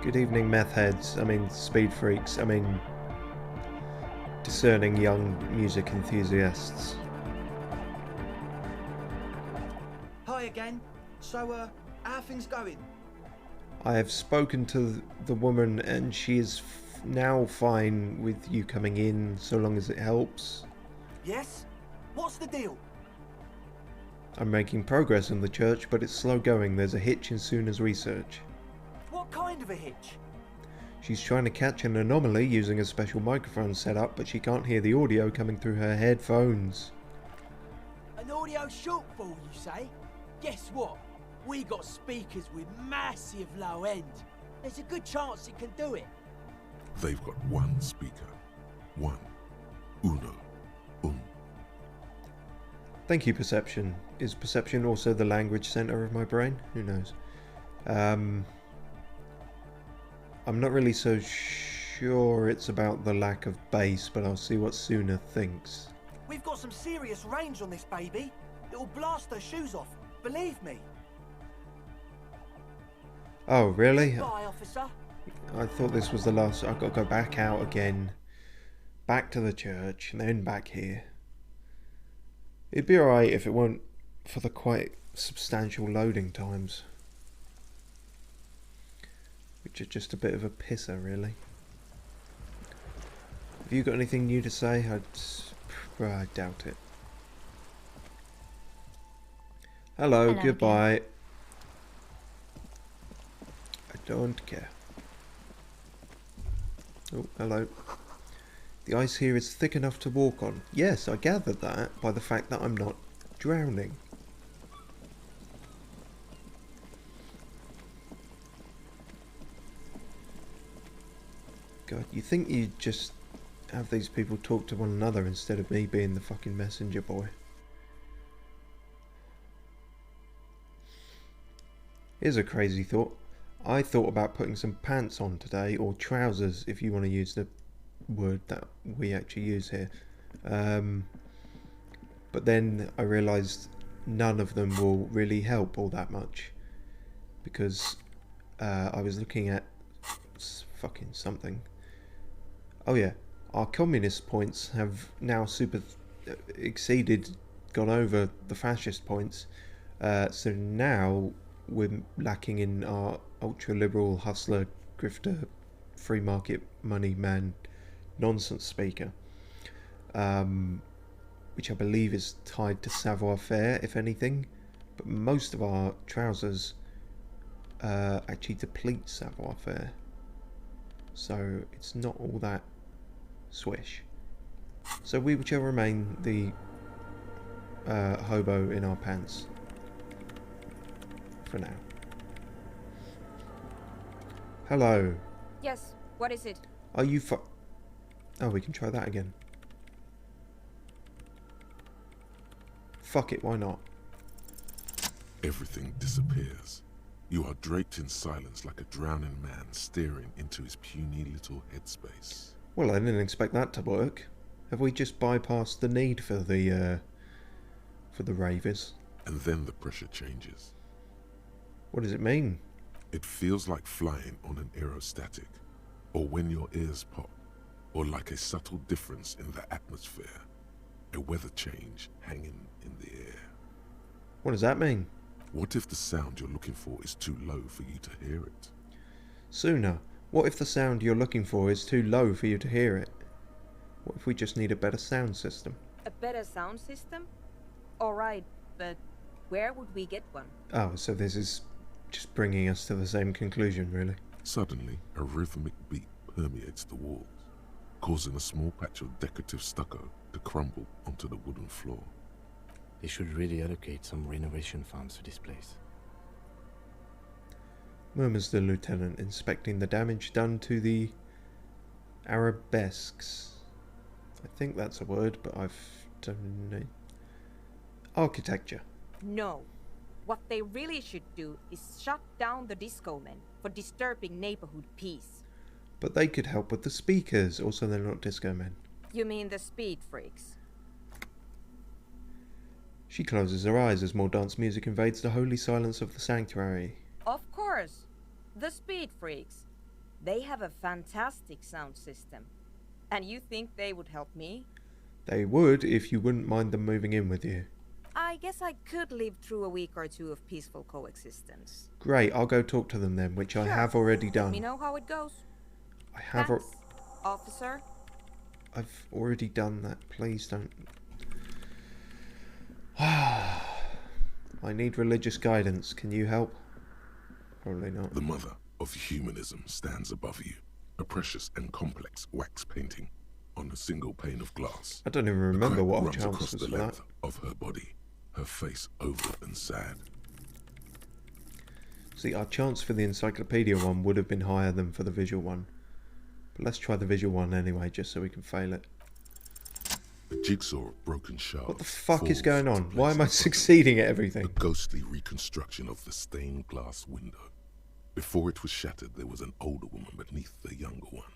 Good evening, meth heads. Speed freaks. Discerning young music enthusiasts. Hi again. So, how are things going? I have spoken to the woman and she is now fine with you coming in so long as it helps. Yes? What's the deal? I'm making progress in the church, but it's slow going. There's a hitch in Suna's research. What kind of a hitch? She's trying to catch an anomaly using a special microphone setup, but she can't hear the audio coming through her headphones. An audio shortfall, you say? Guess what? We got speakers with massive low end. There's a good chance it can do it. They've got one speaker. One. Uno. Thank you, Perception. Is Perception also the language center of my brain? Who knows? I'm not really so sure it's about the lack of bass, but I'll see what Suna thinks. We've got some serious range on this baby. It'll blast her shoes off, believe me. Oh, really? Bye, officer. I thought this was the last. I've got to go back out again. Back to the church, and then back here. It'd be alright if it weren't for the quite substantial loading times. Which are just a bit of a pisser, really. Have you got anything new to say? I doubt it. Hello, goodbye. Again. I don't care. Oh, hello. The ice here is thick enough to walk on. Yes, I gathered that by the fact that I'm not drowning. God, you think you'd just have these people talk to one another instead of me being the fucking messenger boy. Here's a crazy thought. I thought about putting some pants on today, or trousers if you want to use the word that we actually use here. But then I realised none of them will really help all that much. Because I was looking at fucking something. Oh yeah, our communist points have now gone over the fascist points. So now we're lacking in our ultra-liberal hustler, grifter, free market money man nonsense speaker. Which I believe is tied to savoir-faire, if anything. But most of our trousers actually deplete savoir-faire. So it's not all that swish. So we shall remain the hobo in our pants for now. Hello. Yes, what is it? Are you Oh, we can try that again. Fuck it, why not? Everything disappears. You are draped in silence like a drowning man staring into his puny little headspace. Well, I didn't expect that to work. Have we just bypassed the need for the ravers? And then the pressure changes. What does it mean? It feels like flying on an aerostatic, or when your ears pop, or like a subtle difference in the atmosphere, a weather change hanging in the air. What does that mean? What if the sound you're looking for is too low for you to hear it? Sooner, what if the sound you're looking for is too low for you to hear it? What if we just need a better sound system? A better sound system? Alright, but where would we get one? Oh, so this is just bringing us to the same conclusion, really. Suddenly, a rhythmic beat permeates the walls, causing a small patch of decorative stucco to crumble onto the wooden floor. They should really allocate some renovation funds to this place. Murmurs the lieutenant, inspecting the damage done to the arabesques. I think that's a word, but I've done it. Architecture. No. What they really should do is shut down the disco men for disturbing neighborhood peace. But they could help with the speakers, also they're not disco men. You mean the speed freaks? She closes her eyes as more dance music invades the holy silence of the sanctuary. Of course. The speed freaks. They have a fantastic sound system. And you think they would help me? They would if you wouldn't mind them moving in with you. I guess I could live through a week or two of peaceful coexistence. Great, I'll go talk to them then, which I Sure. have already Let done. me know how it goes. I have. Thanks, officer. I've already done that. Please don't. I need religious guidance. Can you help? Probably not. The mother of humanism stands above you, a precious and complex wax painting on a single pane of glass. I don't even The remember crack what our runs chance across was the for that. length of her body, her face oval and sad. See, our chance for the encyclopedia one would have been higher than for the visual one. But let's try the visual one anyway, just so we can fail it. A jigsaw of broken shards. What the fuck is falls going into on? Why am I place in front of succeeding at a everything? ghostly reconstruction of the stained glass window. Before it was shattered, there was an older woman beneath the younger one,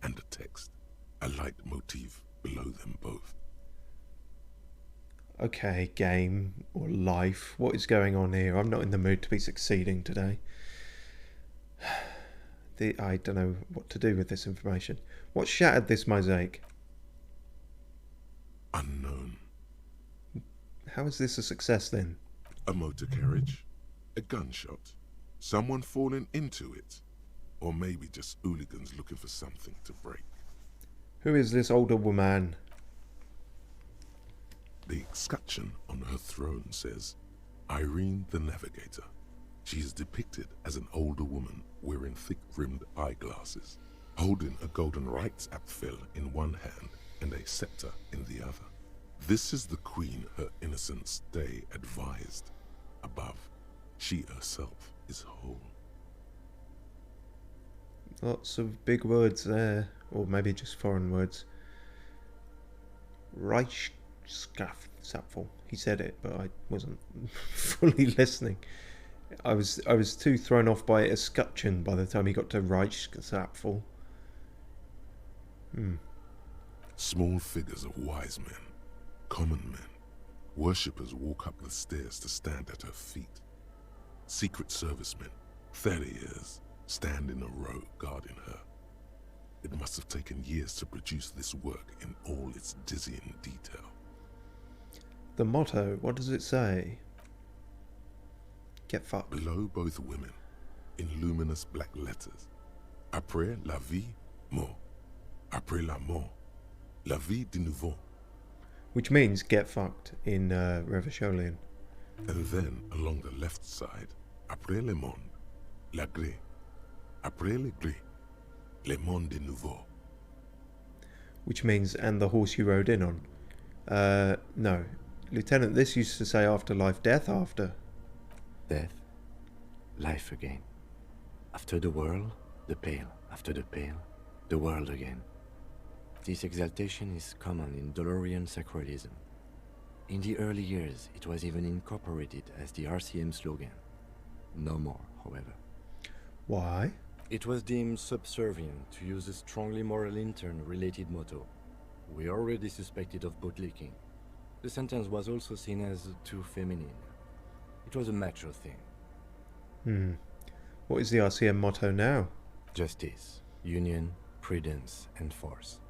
and a text, a light motif below them both. Okay, game or life, what is going on here? I'm not in the mood to be succeeding today. I don't know what to do with this information. What shattered this mosaic? Unknown. How is this a success then? A motor carriage, a gunshot, someone falling into it, or maybe just hooligans looking for something to break. Who is this older woman? The escutcheon on her throne says, Irene the Navigator. She is depicted as an older woman wearing thick-rimmed eyeglasses, holding a golden Reichsapfel in one hand and a scepter in the other. This is the queen her innocence day advised. Above, she herself is whole. Lots of big words there, or maybe just foreign words. Reichsapfel. He said it, but I wasn't fully listening. I was too thrown off by escutcheon by the time he got to Reichsapfel. Small figures of wise men, common men, worshippers walk up the stairs to stand at her feet. Secret servicemen, 30 years, stand in a row guarding her. It must have taken years to produce this work in all its dizzying detail. The motto, what does it say? Get fucked. Below both women, in luminous black letters, Après la vie, mort. Après la mort, la vie de nouveau. Which means get fucked in Revacholian. And then along the left side, Après le monde, la gré. Après le gré, le monde de nouveau. Which means, and the horse you rode in on. No. Lieutenant, this used to say afterlife, death after. Death, life again. After the whirl, the pale. After the pale, the world again. This exaltation is common in Dolorian sacralism. In the early years, it was even incorporated as the RCM slogan. No more, however. Why? It was deemed subservient to use a strongly moral intern-related motto. We already suspected of bootlicking. The sentence was also seen as too feminine. It was a macho thing. What is the RCM motto now? Justice, union, prudence, and force.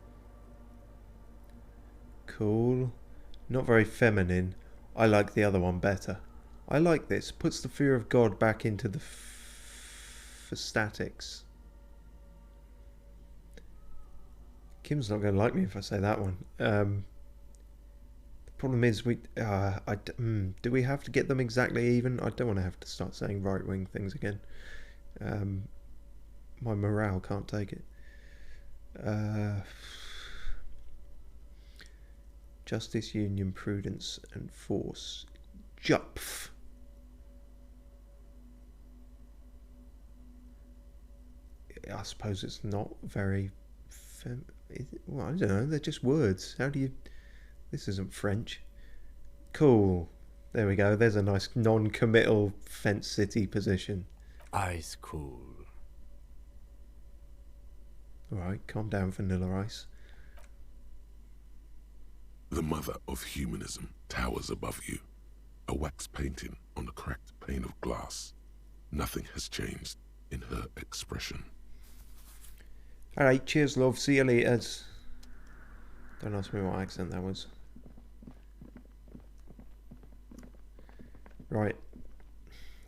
Cool. Not very feminine. I like the other one better. I like this. Puts the fear of God back into the statics. Kim's not going to like me if I say that one. The problem is, do we have to get them exactly even? I don't want to have to start saying right-wing things again. My morale can't take it. Justice, union, prudence, and force. Jupf. I suppose it's not very... well, I don't know. They're just words. How do you... This isn't French. Cool. There we go. There's a nice non-committal fence city position. Ice cool. Alright, calm down, Vanilla Ice. The mother of humanism towers above you, a wax painting on a cracked pane of glass. Nothing has changed in her expression. Alright, cheers, love. See you later. Don't ask me what accent that was. Right.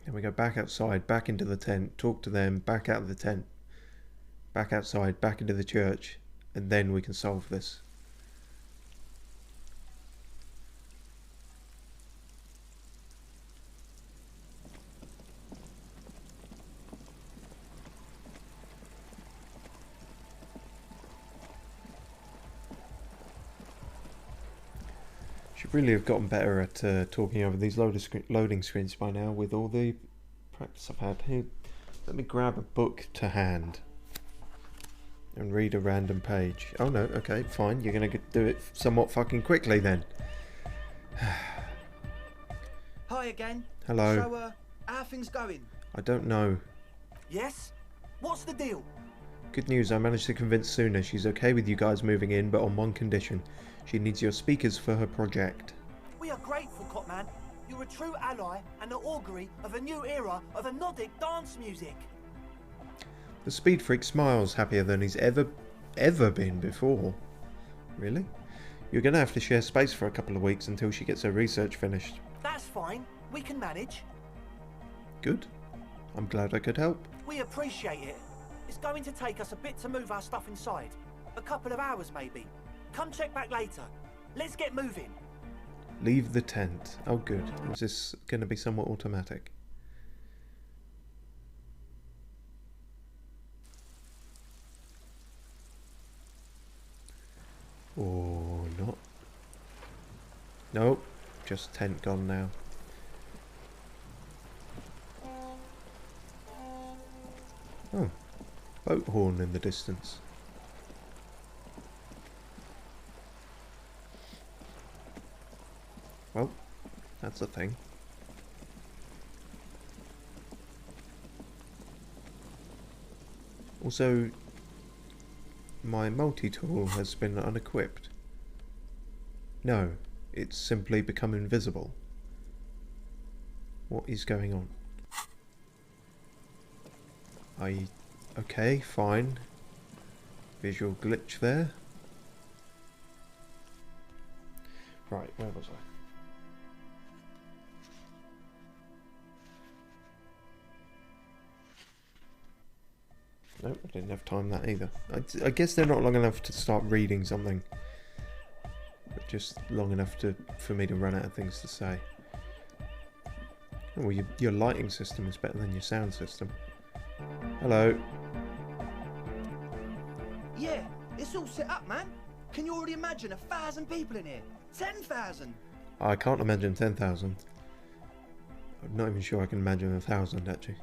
Then we go back outside, back into the tent, talk to them, back out of the tent, back outside, back into the church, and then we can solve this. Should really have gotten better at talking over these loading screens by now with all the practice I've had. Here, let me grab a book to hand and read a random page. Oh no, okay, fine. You're going to do it somewhat fucking quickly then. Hi again. Hello. So, how are things going? I don't know. Yes? What's the deal? Good news, I managed to convince Suna she's okay with you guys moving in, but on one condition. She needs your speakers for her project. We are grateful, Copman. You're a true ally and the augury of a new era of anodic dance music. The Speed Freak smiles, happier than he's ever been before. Really? You're going to have to share space for a couple of weeks until she gets her research finished. That's fine. We can manage. Good. I'm glad I could help. We appreciate it. It's going to take us a bit to move our stuff inside. A couple of hours, maybe. Come check back later. Let's get moving. Leave the tent. Oh good. Is this going to be somewhat automatic? Or not? Nope. Just tent gone now. Oh. Boat horn in the distance. Well, that's a thing. Also, my multi-tool has been unequipped. No, it's simply become invisible. What is going on? Okay, fine. Visual glitch there. Right, where was I? Nope, I didn't have time that either. I guess they're not long enough to start reading something. But just long enough for me to run out of things to say. Oh, well, your lighting system is better than your sound system. Hello. Yeah, it's all set up, man. Can you already imagine 1,000 people in here? 10,000? I can't imagine 10,000. I'm not even sure I can imagine 1,000 actually.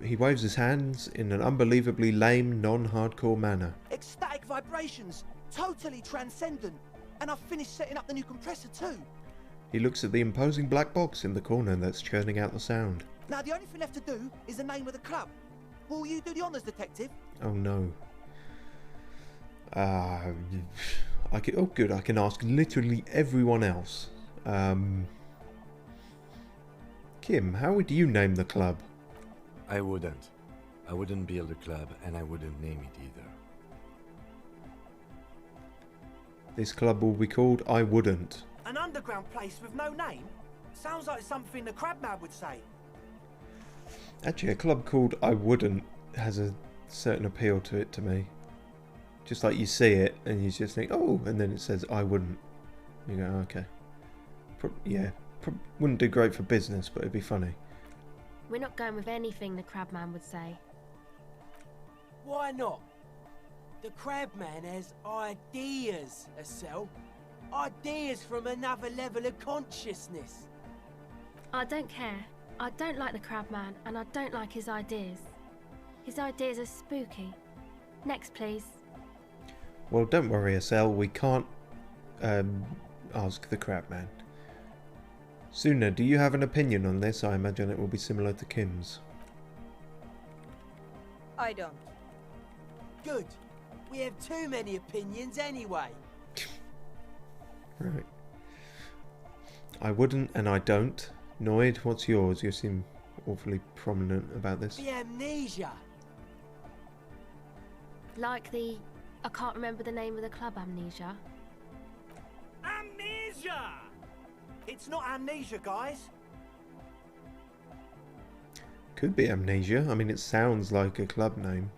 He waves his hands in an unbelievably lame, non-hardcore manner. Ecstatic vibrations. Totally transcendent. And I've finished setting up the new compressor too. He looks at the imposing black box in the corner that's churning out the sound. Now the only thing left to do is the name of the club. Will you do the honours, detective? Oh no. Oh good, I can ask literally everyone else. Kim, how would you name the club? I wouldn't. I wouldn't build a club, and I wouldn't name it either. This club will be called I Wouldn't. An underground place with no name? Sounds like something the Crabman would say. Actually, a club called I Wouldn't has a certain appeal to it to me. Just like you see it and you just think, oh, and then it says I Wouldn't. You go, okay. Wouldn't do great for business, but it'd be funny. We're not going with anything the Crabman would say. Why not? The Crabman has ideas, Estelle. Ideas from another level of consciousness. I don't care. I don't like the Crabman, and I don't like his ideas. His ideas are spooky. Next, please. Well, don't worry, Estelle. We can't ask the Crabman. Suna, do you have an opinion on this? I imagine it will be similar to Kim's. I don't. Good. We have too many opinions anyway. Right. I wouldn't and I don't. Noid, what's yours? You seem awfully prominent about this. The amnesia. Like the... I can't remember the name of the club, Amnesia. Amnesia! It's not amnesia, guys. Could be Amnesia. I mean, it sounds like a club name.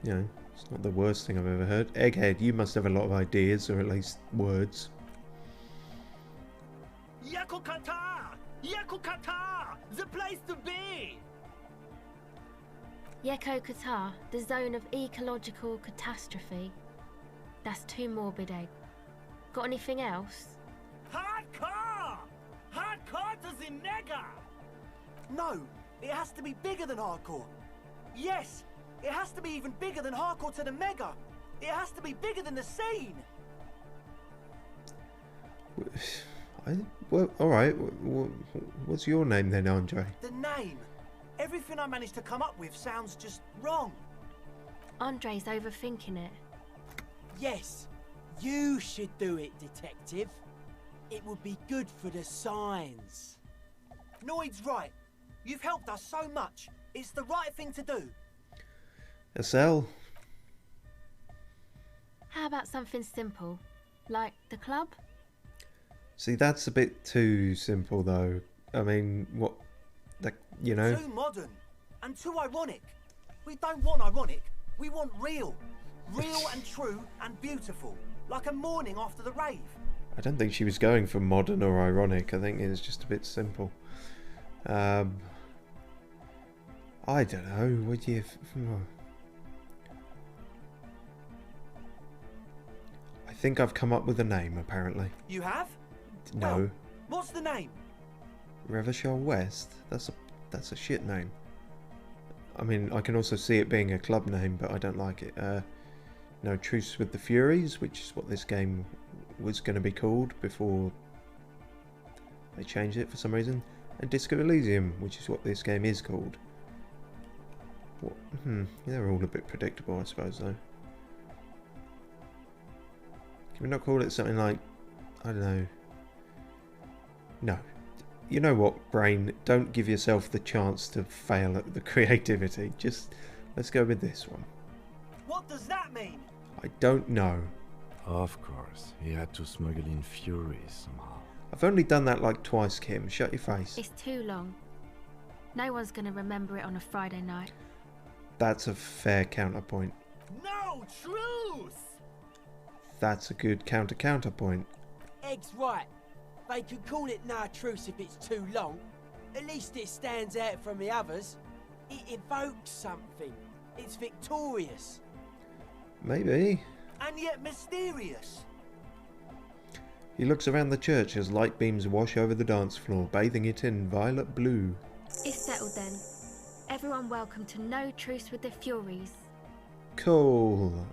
You know, it's not the worst thing I've ever heard. Egghead, you must have a lot of ideas, or at least words. Yakukata! Yakukata! The place to be! Yeko Qatar, the zone of ecological catastrophe. That's too morbid, Egg. Got anything else? Hardcore! Hardcore to the nega! No, it has to be bigger than hardcore. Yes, it has to be even bigger than hardcore to the mega. It has to be bigger than the scene. Well, alright. What's your name then, Andre? The name. Everything I managed to come up with sounds just wrong. Andre's overthinking it. Yes, you should do it, detective. It would be good for the signs. Noid's right. You've helped us so much. It's the right thing to do. Estelle? How about something simple? Like the club? See, that's a bit too simple, though. I mean, what... you know... Too modern. And too ironic. We don't want ironic. We want real. Real and true and beautiful. Like a morning after the rave. I don't think she was going for modern or ironic. I think it was just a bit simple. I don't know. Would you... I think I've come up with a name, apparently. You have? No. Well, what's the name? Revachol West? That's a shit name. I mean, I can also see it being a club name, but I don't like it. No Truce with the Furies, which is what this game was going to be called before they changed it for some reason. And Disco Elysium, which is what this game is called. What? They're all a bit predictable, I suppose, though. Can we not call it something like... I don't know. No. You know what, brain? Don't give yourself the chance to fail at the creativity. Just, let's go with this one. What does that mean? I don't know. Of course, he had to smuggle in Furies somehow. I've only done that like twice, Kim. Shut your face. It's too long. No one's going to remember it on a Friday night. That's a fair counterpoint. No truth! That's a good counterpoint. Egg's right. They could call it No Truce if it's too long. At least it stands out from the others. It evokes something. It's victorious. Maybe. And yet mysterious. He looks around the church as light beams wash over the dance floor, bathing it in violet blue. It's settled then. Everyone welcome to No Truce with the Furies. Cool.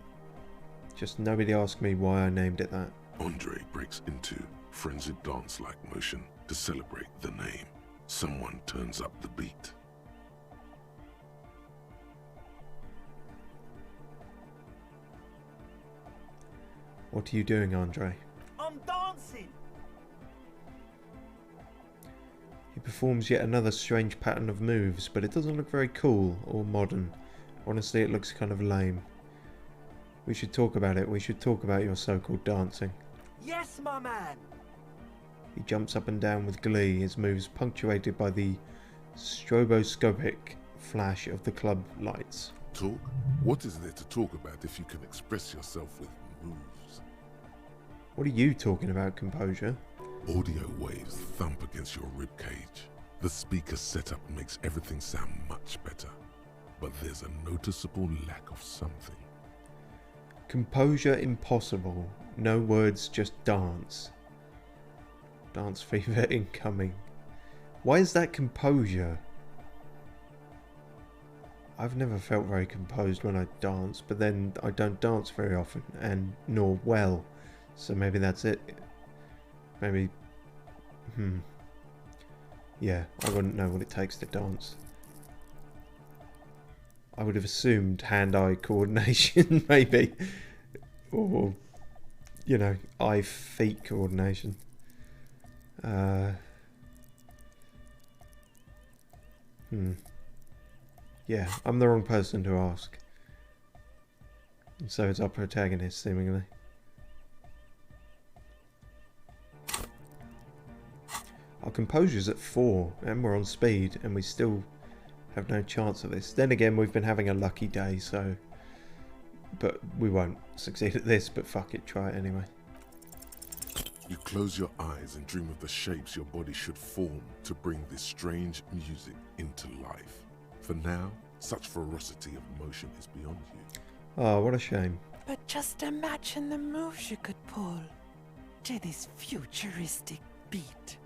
Just nobody asked me why I named it that. Andre breaks into frenzied dance-like motion to celebrate the name. Someone turns up the beat. What are you doing, Andre? I'm dancing. He performs yet another strange pattern of moves, but it doesn't look very cool or modern. Honestly, it looks kind of lame. We should talk about it. We should talk about your so-called dancing. Yes, my man. He jumps up and down with glee, his moves punctuated by the stroboscopic flash of the club lights. Talk? What is there to talk about if you can express yourself with moves? What are you talking about, Composure? Audio waves thump against your ribcage. The speaker setup makes everything sound much better. But there's a noticeable lack of something. Composure impossible. No words, just dance. Dance fever incoming. Why is that composure? I've never felt very composed when I dance, but then I don't dance very often, and nor well. So maybe that's it. Maybe... Yeah, I wouldn't know what it takes to dance. I would have assumed hand-eye coordination, maybe. Or, you know, eye-feet coordination. Yeah, I'm the wrong person to ask. And so is our protagonist, seemingly. Our composure's at 4, and we're on speed, and we still have no chance of this. Then again, we've been having a lucky day, so... But we won't succeed at this, but fuck it, try it anyway. You close your eyes and dream of the shapes your body should form to bring this strange music into life. For now, such ferocity of motion is beyond you. Oh, what a shame. But just imagine the moves you could pull to this futuristic beat.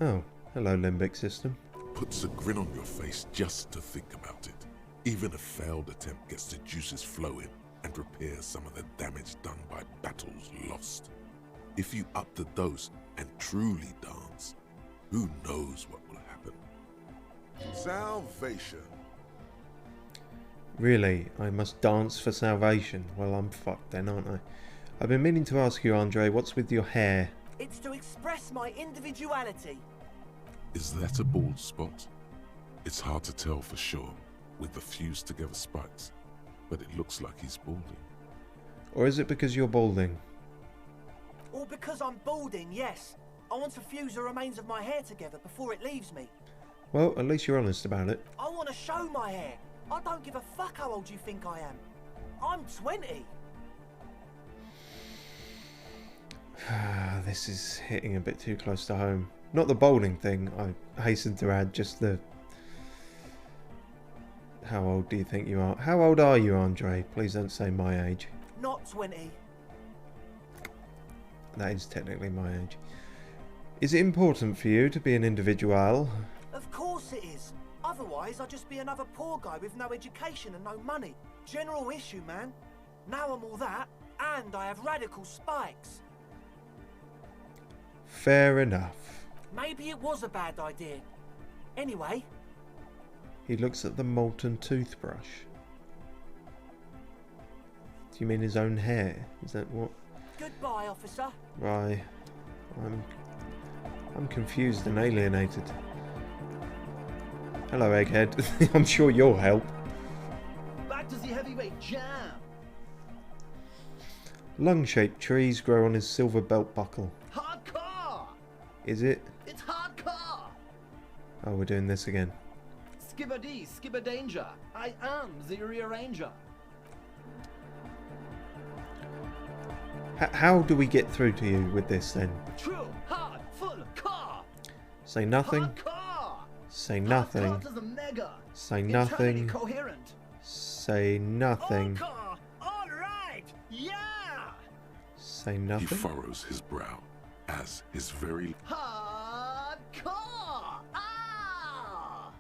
Oh, hello limbic system. Puts a grin on your face just to think about it. Even a failed attempt gets the juices flowing and repairs some of the damage done by battles lost. If you up the dose and truly dance, who knows what will happen? Salvation. Really? I must dance for salvation? Well, I'm fucked then, aren't I? I've been meaning to ask you, Andre, what's with your hair? It's to express my individuality. Is that a bald spot? It's hard to tell for sure with the fused together spikes, but it looks like he's balding. Or is it because you're balding? Or because I'm balding, yes. I want to fuse the remains of my hair together before it leaves me. Well, at least you're honest about it. I want to show my hair. I don't give a fuck how old you think I am. I'm 20. This is hitting a bit too close to home. Not the balding thing, I hasten to add, just the... How old do you think you are? How old are you, Andre? Please don't say my age. Not 20. That is technically my age. Is it important for you to be an individual? Of course it is. Otherwise, I'd just be another poor guy with no education and no money. General issue, man. Now I'm all that, and I have radical spikes. Fair enough. Maybe it was a bad idea. Anyway... He looks at the molten toothbrush. Do you mean his own hair? Is that what? Goodbye, officer. Right. I'm confused and alienated. Hello, Egghead. I'm sure you'll help. Back to the heavyweight jam. Lung-shaped trees grow on his silver belt buckle. Hardcore. Is it? It's hardcore. Oh, we're doing this again. Skibber-dee, skibber-danger. I am the rearranger. How do we get through to you with this then? True, hard, full, car. Say nothing. Hardcore. Say nothing. Hardcore to the mega. Say Internally nothing. coherent. Say nothing. Hardcore. All right. Yeah. Say He nothing. furrows his brow as his very Hardcore. Ah.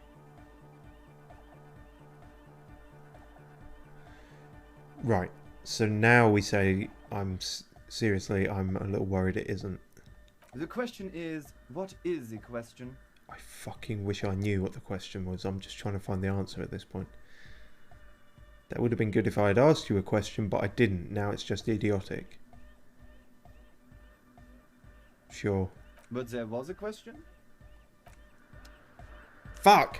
Right. So now we say seriously, I'm a little worried it isn't. The question is, what is the question? I fucking wish I knew what the question was. I'm just trying to find the answer at this point. That would have been good if I had asked you a question, but I didn't. Now it's just idiotic. Sure. But there was a question? Fuck!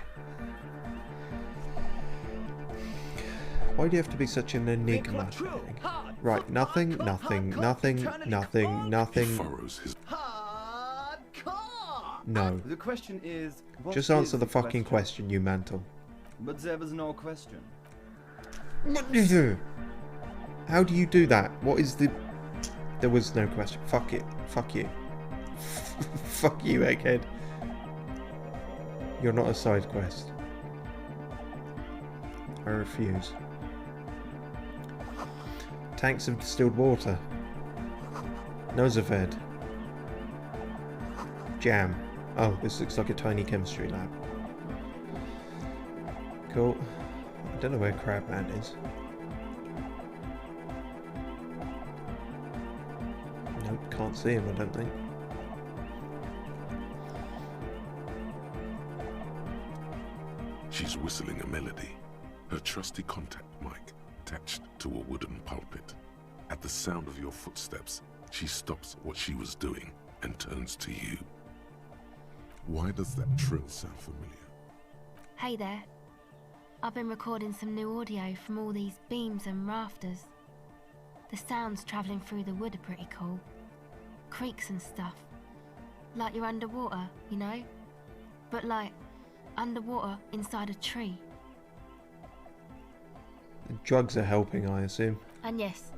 Why do you have to be such an enigma? Right, nothing, nothing, nothing, nothing, nothing. furrows his Hardcore. No. The question is, what Just is answer the fucking question, you mantle. But there was no question. How do you do that? What is the... There was no question. Fuck it. Fuck you. Fuck you, Egghead. You're not a side quest. I refuse. Tanks of distilled water. Nosefed. Jam. Oh, this looks like a tiny chemistry lab. Cool. I don't know where Crabman is. Nope, can't see him, I don't think. She's whistling a melody, her trusty contact mic attached to a wooden pulpit. At the sound of your footsteps, she stops what she was doing and turns to you. Why does that trill sound familiar? Hey there. I've been recording some new audio from all these beams and rafters. The sounds travelling through the wood are pretty cool. Creaks and stuff. Like you're underwater, you know? But like, underwater inside a tree. The drugs are helping, I assume. And yes,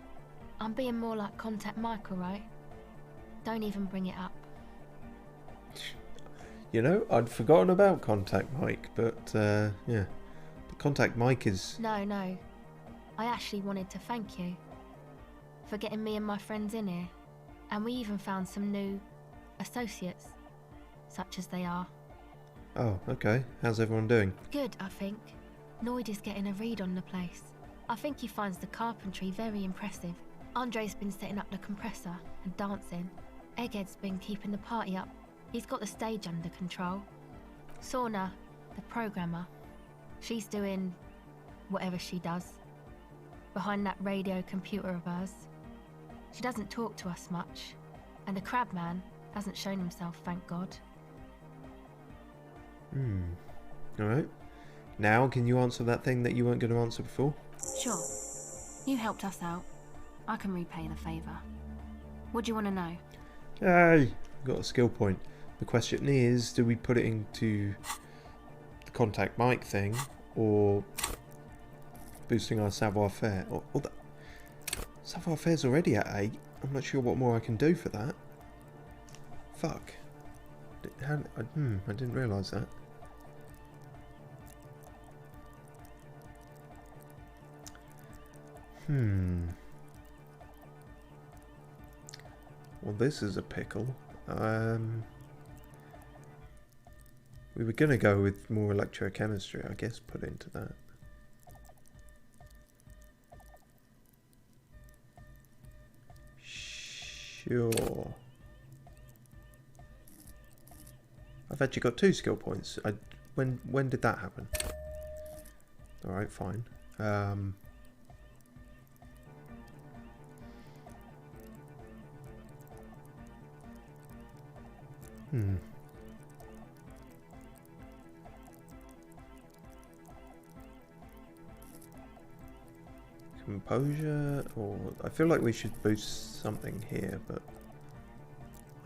I'm being more like Contact Mike, alright? Don't even bring it up. You know, I'd forgotten about Contact Mike, but yeah. But Contact Mike is... No. I actually wanted to thank you for getting me and my friends in here. And we even found some new associates, such as they are. Oh, okay. How's everyone doing? Good, I think. Noid is getting a read on the place. I think he finds the carpentry very impressive. Andre's been setting up the compressor and dancing. Egghead's been keeping the party up. He's got the stage under control. Sauna, the programmer, she's doing whatever she does behind that radio computer of hers. She doesn't talk to us much, and the Crabman hasn't shown himself, thank God. Alright. Now, can you answer that thing that you weren't going to answer before? Sure. You helped us out. I can repay the favour. What do you want to know? Hey! Got a skill point. The question is, do we put it into the Contact Mike thing, or boosting our savoir-faire? Or the savoir-faire's already at 8. I'm not sure what more I can do for that. Fuck. I didn't realise that. Well, this is a pickle. We were going to go with more electrochemistry, I guess, put into that. Sure. I've actually got 2 skill points. When did that happen? Alright, fine. Composure, or I feel like we should boost something here, but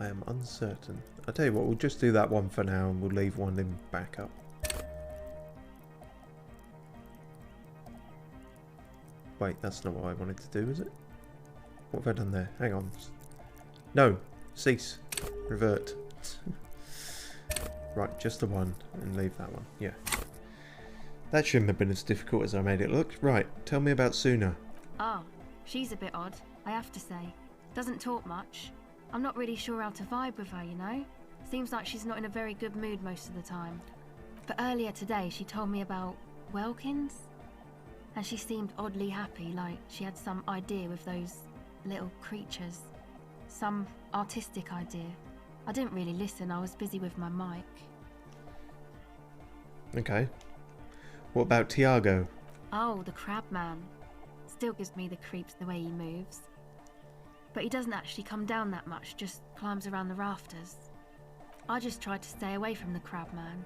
I am uncertain. I'll tell you what, we'll just do that one for now and we'll leave one in backup. Wait, that's not what I wanted to do, is it? What have I done there? Hang on. No! Cease. Revert. Right, just the one, and leave that one. Yeah. That shouldn't have been as difficult as I made it look. Right, tell me about Suna. Ah, she's a bit odd, I have to say. Doesn't talk much. I'm not really sure how to vibe with her, you know? Seems like she's not in a very good mood most of the time. But earlier today she told me about Welkins, and she seemed oddly happy, like she had some idea with those little creatures. Some artistic idea. I didn't really listen, I was busy with my mic. Okay. What about Tiago? Oh, the Crabman. Still gives me the creeps the way he moves. But he doesn't actually come down that much, just climbs around the rafters. I just tried to stay away from the Crabman.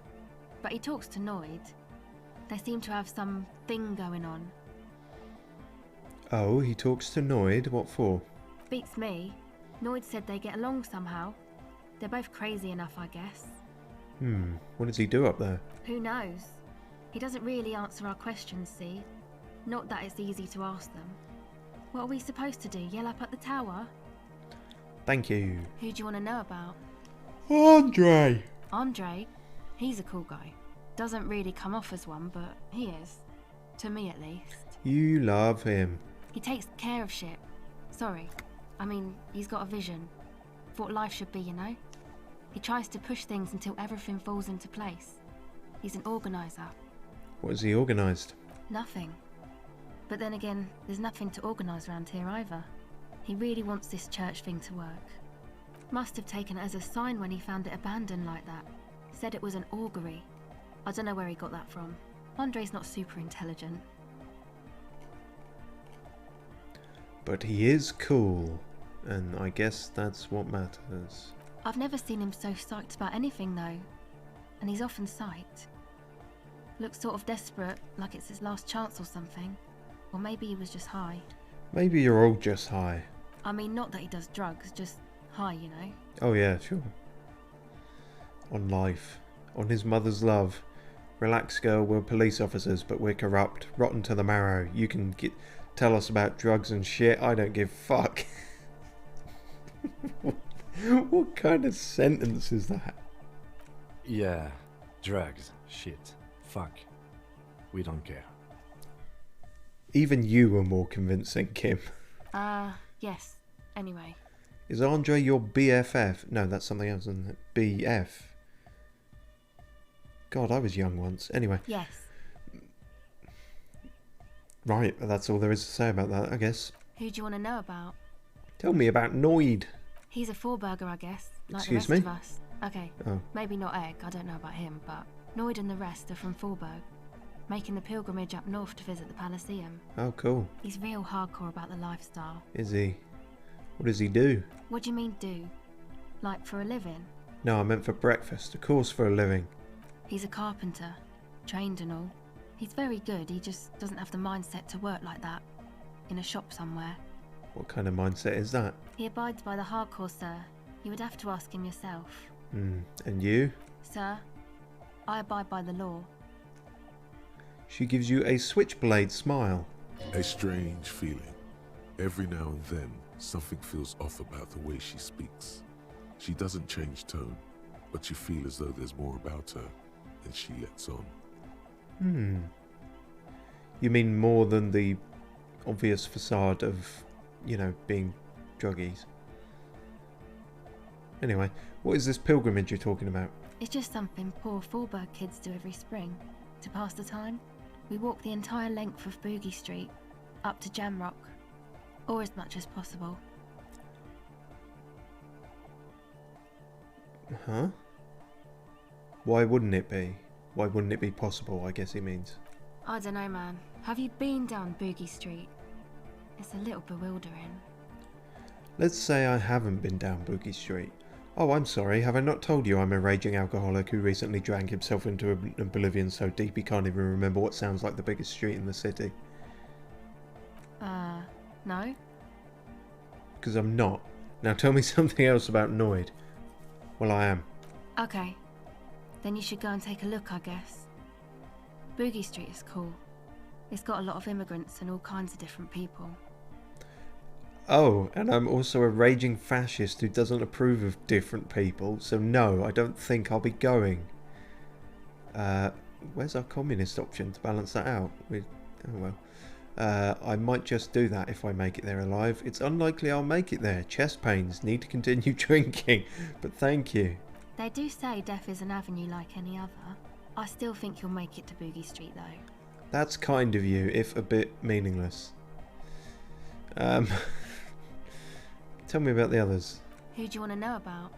But he talks to Noid. They seem to have some thing going on. Oh, he talks to Noid? What for? Beats me. Noid said they get along somehow. They're both crazy enough, I guess. What does he do up there? Who knows? He doesn't really answer our questions, see? Not that it's easy to ask them. What are we supposed to do? Yell up at the tower? Thank you. Who do you want to know about? Andre! Andre? He's a cool guy. Doesn't really come off as one, but he is. To me, at least. You love him. He takes care of shit. Sorry. I mean, he's got a vision. For what life should be, you know? He tries to push things until everything falls into place. He's an organiser. What has he organised? Nothing. But then again, there's nothing to organise around here either. He really wants this church thing to work. Must have taken it as a sign when he found it abandoned like that. Said it was an augury. I don't know where he got that from. Andre's not super intelligent. But he is cool, and I guess that's what matters. I've never seen him so psyched about anything though, and he's often psyched. Looks sort of desperate, like it's his last chance or something. Or maybe he was just high. Maybe you're all just high. I mean, not that he does drugs, just high, you know? Oh yeah, sure. On life. On his mother's love. Relax, girl, we're police officers, but we're corrupt. Rotten to the marrow. You can tell us about drugs and shit, I don't give a fuck. What kind of sentence is that? Yeah, drugs, shit, fuck. We don't care. Even you were more convincing, Kim. Yes. Anyway. Is Andre your BFF? No, that's something else, isn't it? BF. God, I was young once. Anyway. Yes. Right, that's all there is to say about that, I guess. Who do you want to know about? Tell me about Noid. He's a Fourburger, I guess. Like Excuse the rest me? of us. Okay. Oh. Maybe not Egg, I don't know about him, but Noid and the rest are from Fourburg. Making the pilgrimage up north to visit the Elysium. Oh, cool. He's real hardcore about the lifestyle. Is he? What does he do? What do you mean do? Like for a living? No, I meant for breakfast. Of course, for a living. He's a carpenter. Trained and all. He's very good, he just doesn't have the mindset to work like that. In a shop somewhere. What kind of mindset is that? He abides by the hardcore, sir. You would have to ask him yourself. And you? Sir, I abide by the law. She gives you a switchblade smile. A strange feeling. Every now and then, something feels off about the way she speaks. She doesn't change tone, but you feel as though there's more about her than she lets on. You mean more than the obvious facade of, you know, being druggies? Anyway, what is this pilgrimage you're talking about? It's just something poor Fourburg kids do every spring. To pass the time, we walk the entire length of Boogie Street, up to Jamrock, or as much as possible. Huh? Why wouldn't it be? Why wouldn't it be possible, I guess he means. I don't know, man. Have you been down Boogie Street? It's a little bewildering. Let's say I haven't been down Boogie Street. Oh, I'm sorry, have I not told you I'm a raging alcoholic who recently drank himself into oblivion so deep he can't even remember what sounds like the biggest street in the city? No? Because I'm not. Now tell me something else about Noid. Well, I am. Okay. Then you should go and take a look, I guess. Boogie Street is cool. It's got a lot of immigrants and all kinds of different people. Oh, and I'm also a raging fascist who doesn't approve of different people, so no, I don't think I'll be going. Where's our communist option to balance that out? Oh well. I might just do that if I make it there alive. It's unlikely I'll make it there. Chest pains, need to continue drinking, but thank you. They do say death is an avenue like any other. I still think you'll make it to Boogie Street though. That's kind of you, if a bit meaningless. Tell me about the others. Who do you want to know about?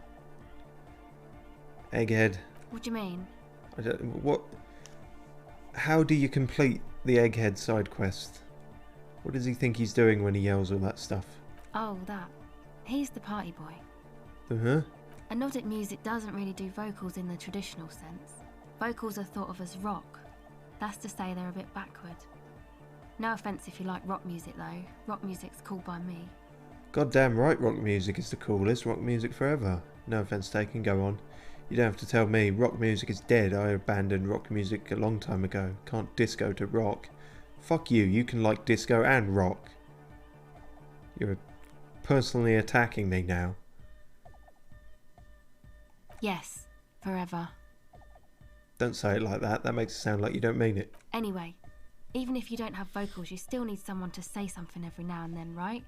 Egghead. What do you mean? How do you complete the Egghead side quest? What does he think he's doing when he yells all that stuff? Oh, that. He's the party boy. Uh-huh. A nod at music doesn't really do vocals in the traditional sense. Vocals are thought of as rock. That's to say they're a bit backward. No offence if you like rock music though. Rock music's cool by me. Goddamn right rock music is the coolest. Rock music forever. No offence taken, go on. You don't have to tell me rock music is dead. I abandoned rock music a long time ago. Can't disco to rock. Fuck you, you can like disco and rock. You're personally attacking me now. Yes, forever. Don't say it like that. That makes it sound like you don't mean it. Anyway, even if you don't have vocals, you still need someone to say something every now and then, right?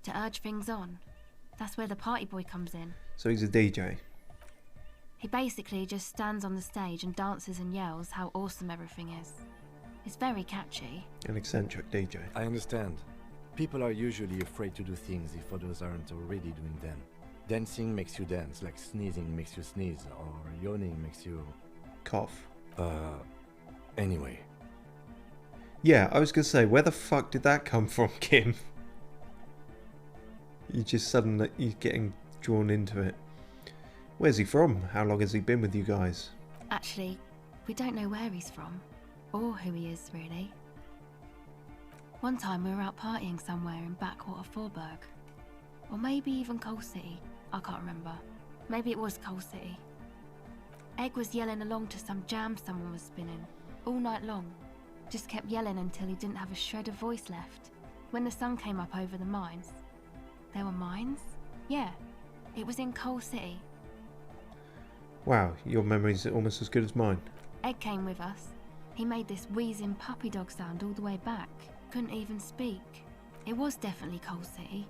To urge things on. That's where the party boy comes in. So he's a DJ. He basically just stands on the stage and dances and yells how awesome everything is. It's very catchy. An eccentric DJ. I understand. People are usually afraid to do things if others aren't already doing them. Dancing makes you dance, like sneezing makes you sneeze, or yawning makes you... cough. Anyway. Yeah, I was gonna say, where the fuck did that come from, Kim? You just suddenly, you're getting drawn into it. Where's he from? How long has he been with you guys? Actually, we don't know where he's from. or who he is, really. One time we were out partying somewhere in backwater Forburg. Or maybe even Coal City. I can't remember. Maybe it was Coal City. Egg was yelling along to some jam someone was spinning, all night long. Just kept yelling until he didn't have a shred of voice left. When the sun came up over the mines. There were mines? Yeah, it was in Coal City. Wow, your memory's almost as good as mine. Egg came with us. He made this wheezing puppy dog sound all the way back. Couldn't even speak. It was definitely Coal City,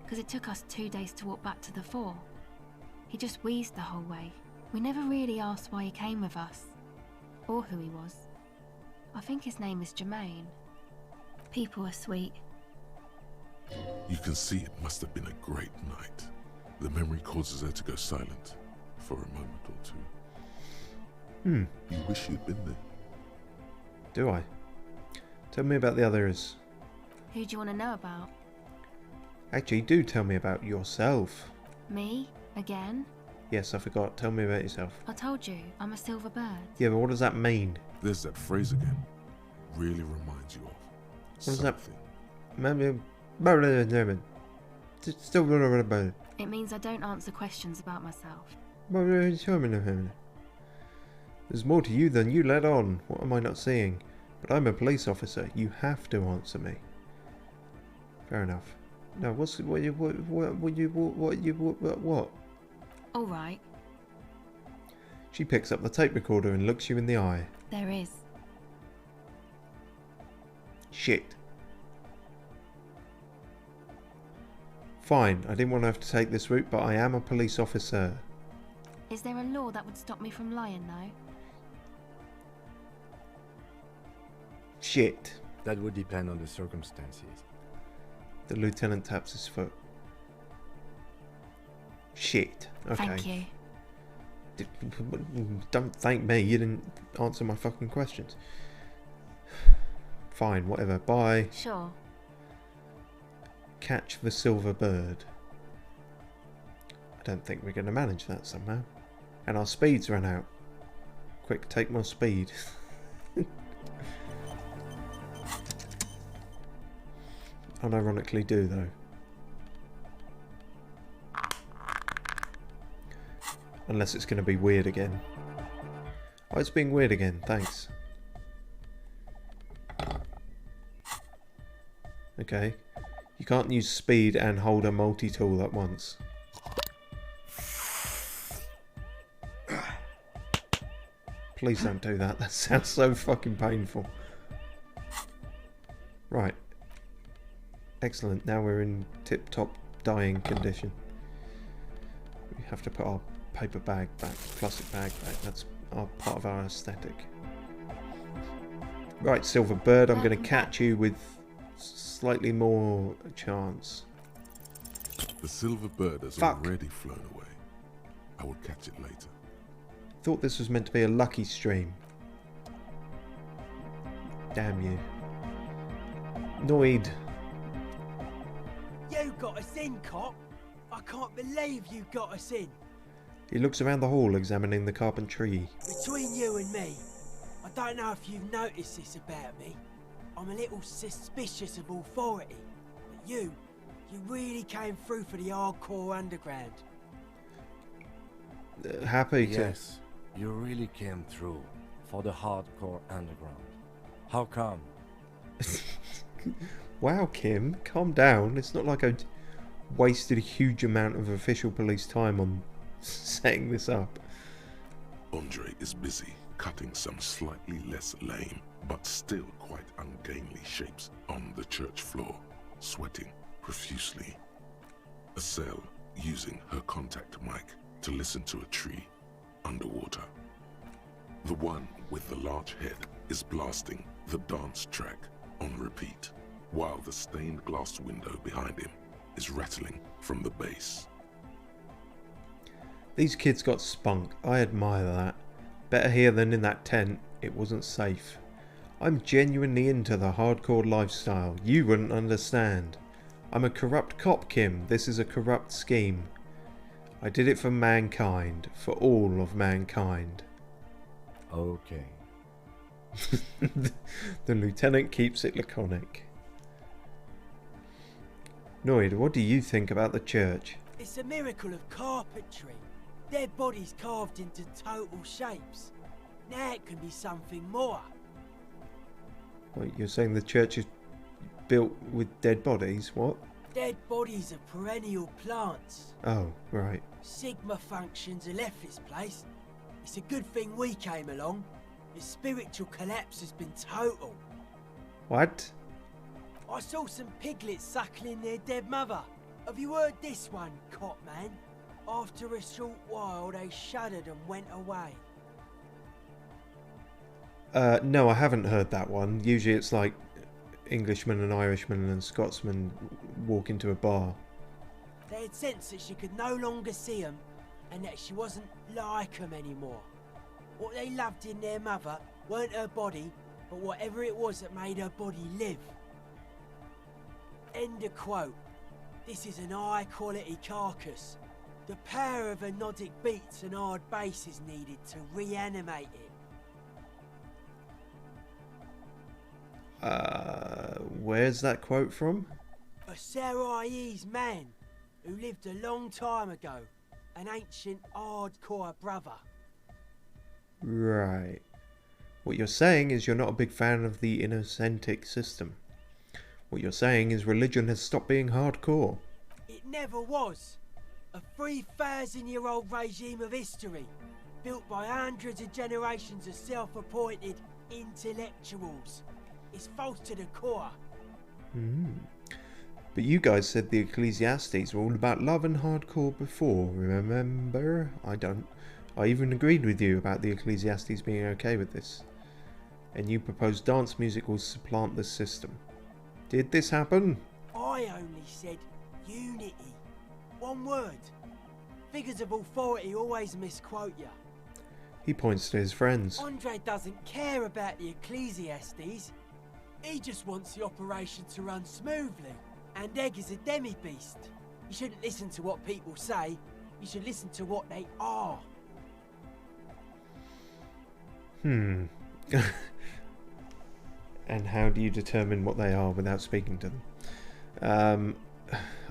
because it took us 2 days to walk back to the fort. He just wheezed the whole way. We never really asked why he came with us, or who he was. I think his name is Jermaine. People are sweet. You can see it must have been a great night. The memory causes her to go silent for a moment or two. You wish you'd been there. Do I? Tell me about the others. Who do you want to know about? Actually, do tell me about yourself. Me? Again? Yes, I forgot. Tell me about yourself. I told you, I'm a silver bird. Yeah, but what does that mean? There's that phrase again. Really reminds you of What is that? something. It means I don't answer questions about myself. There's more to you than you let on. What am I not seeing? But I'm a police officer. You have to answer me. Fair enough. No, what? All right, She picks up the tape recorder and looks you in the eye. there is. Shit. Fine, I didn't want to have to take this route, but I am a police officer. Is there a law that would stop me from lying, though? Shit. That would depend on the circumstances. The lieutenant taps his foot. Shit. Okay. Thank you. Don't thank me, you didn't answer my fucking questions. Fine, whatever. Bye. Sure. Catch the silver bird. I don't think we're going to manage that somehow. And our speeds ran out. Quick, take more speed. Unironically do, though. Unless it's going to be weird again. Oh, it's being weird again. Thanks. Okay. You can't use speed and hold a multi-tool at once. Please don't do that. That sounds so fucking painful. Right. Excellent. Now we're in tip-top dying condition. We have to put our paper bag back, plastic bag back. That's part of our aesthetic. Right, Silver Bird, I'm going to catch you with slightly more chance. The silver bird has already flown away. I will catch it later. Thought this was meant to be a lucky stream. Damn you. Noid. You got us in, cop. I can't believe you got us in. He looks around the hall examining the carpentry. Between you and me, I don't know if you've noticed this about me. I'm a little suspicious of authority. But you really came through for the hardcore underground. Happy to. Yes, you really came through for the hardcore underground. How come? Wow, Kim, calm down. It's not like I wasted a huge amount of official police time on setting this up. Andre is busy cutting some slightly less lame, but still quite ungainly shapes on the church floor, sweating profusely. Estelle using her contact mic to listen to a tree underwater. The one with the large head is blasting the dance track on repeat, while the stained glass window behind him is rattling from the bass. These kids got spunk. I admire that. Better here than in that tent. It wasn't safe. I'm genuinely into the hardcore lifestyle. You wouldn't understand. I'm a corrupt cop, Kim. This is a corrupt scheme. I did it for mankind. For all of mankind. Okay. The lieutenant keeps it laconic. Noid, what do you think about the church? It's a miracle of carpentry. Dead bodies carved into total shapes. Now it can be something more. Wait, you're saying the church is built with dead bodies? What? Dead bodies are perennial plants. Oh, right. Sigma functions have left this place. It's a good thing we came along. The spiritual collapse has been total. What? I saw some piglets suckling their dead mother. Have you heard this one, cop man? After a short while, they shuddered and went away. No, I haven't heard that one. Usually it's like Englishmen and Irishmen and Scotsmen walk into a bar. They had sensed that she could no longer see them, and that she wasn't like them anymore. What they loved in their mother weren't her body, but whatever it was that made her body live. End of quote. This is an high-quality carcass. The power of anodic beats and hard bass is needed to reanimate it. Where's that quote from? A Sarais man who lived a long time ago. An ancient hardcore brother. Right. What you're saying is you're not a big fan of the innocentic system. What you're saying is religion has stopped being hardcore. It never was. A 3,000-year-old regime of history, built by hundreds of generations of self-appointed intellectuals. It's false to the core. But you guys said the Ecclesiastes were all about love and hardcore before, remember? I don't. I even agreed with you about the Ecclesiastes being okay with this. And you proposed dance music will supplant the system. Did this happen? I only said unity. One word. Figures of authority always misquote you. He points to his friends. Andre doesn't care about the Ecclesiastes. He just wants the operation to run smoothly. And Egg is a demi-beast. You shouldn't listen to what people say. You should listen to what they are. And how do you determine what they are without speaking to them?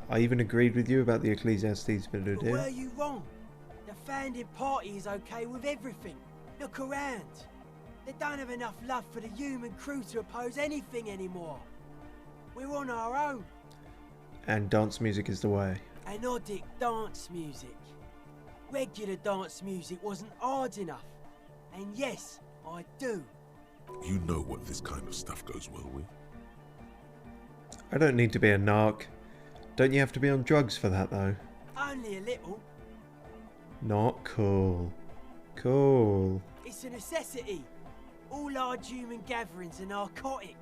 I even agreed with you about the Ecclesiastes, but were you wrong? The founding party is okay with everything. Look around. They don't have enough love for the human crew to oppose anything anymore. We're on our own. And dance music is the way. Anodic dance music. Regular dance music wasn't hard enough. And yes, I do. You know what this kind of stuff goes well with. I don't need to be a narc. Don't you have to be on drugs for that, though? Only a little. Not cool. Cool. It's a necessity. All large human gatherings are narcotic.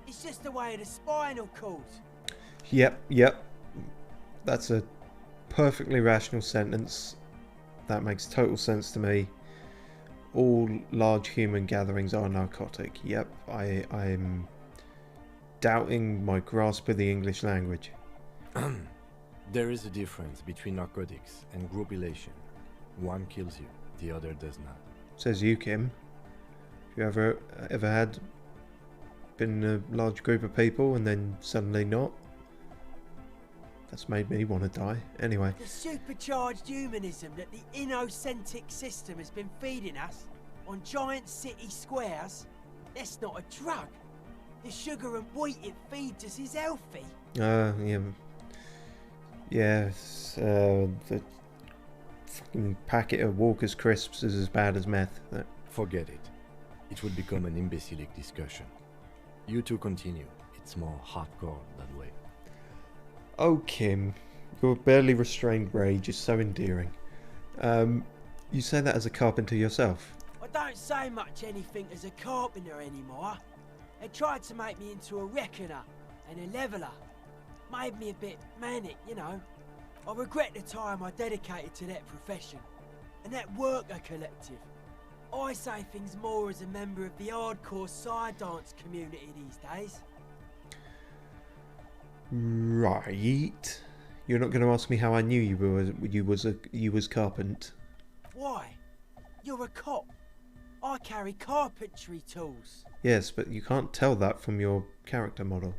It's just the way of the spinal cord. Yep. That's a perfectly rational sentence. That makes total sense to me. All large human gatherings are narcotic. Yep, I'm doubting my grasp of the English language. There is a difference between narcotics and group elation. One kills you, the other does not. Says you, Kim. Have you ever been in a large group of people and then suddenly not? That's made me want to die. Anyway. The supercharged humanism that the innocentic system has been feeding us on giant city squares, that's not a drug. The sugar and wheat it feeds us is healthy. Yeah. Yes, the fucking packet of Walker's crisps is as bad as meth. Forget it. It would become an imbecilic discussion. You two continue. It's more hardcore that way. Oh, Kim, your barely restrained rage is so endearing. You say that as a carpenter yourself? I don't say much anything as a carpenter anymore. They tried to make me into a reckoner and a leveller. Made me a bit manic, you know. I regret the time I dedicated to that profession and that worker collective. I say things more as a member of the hardcore side dance community these days. Right. You're not going to ask me how I knew you was carpent. Why? You're a cop. I carry carpentry tools. Yes, but you can't tell that from your character model.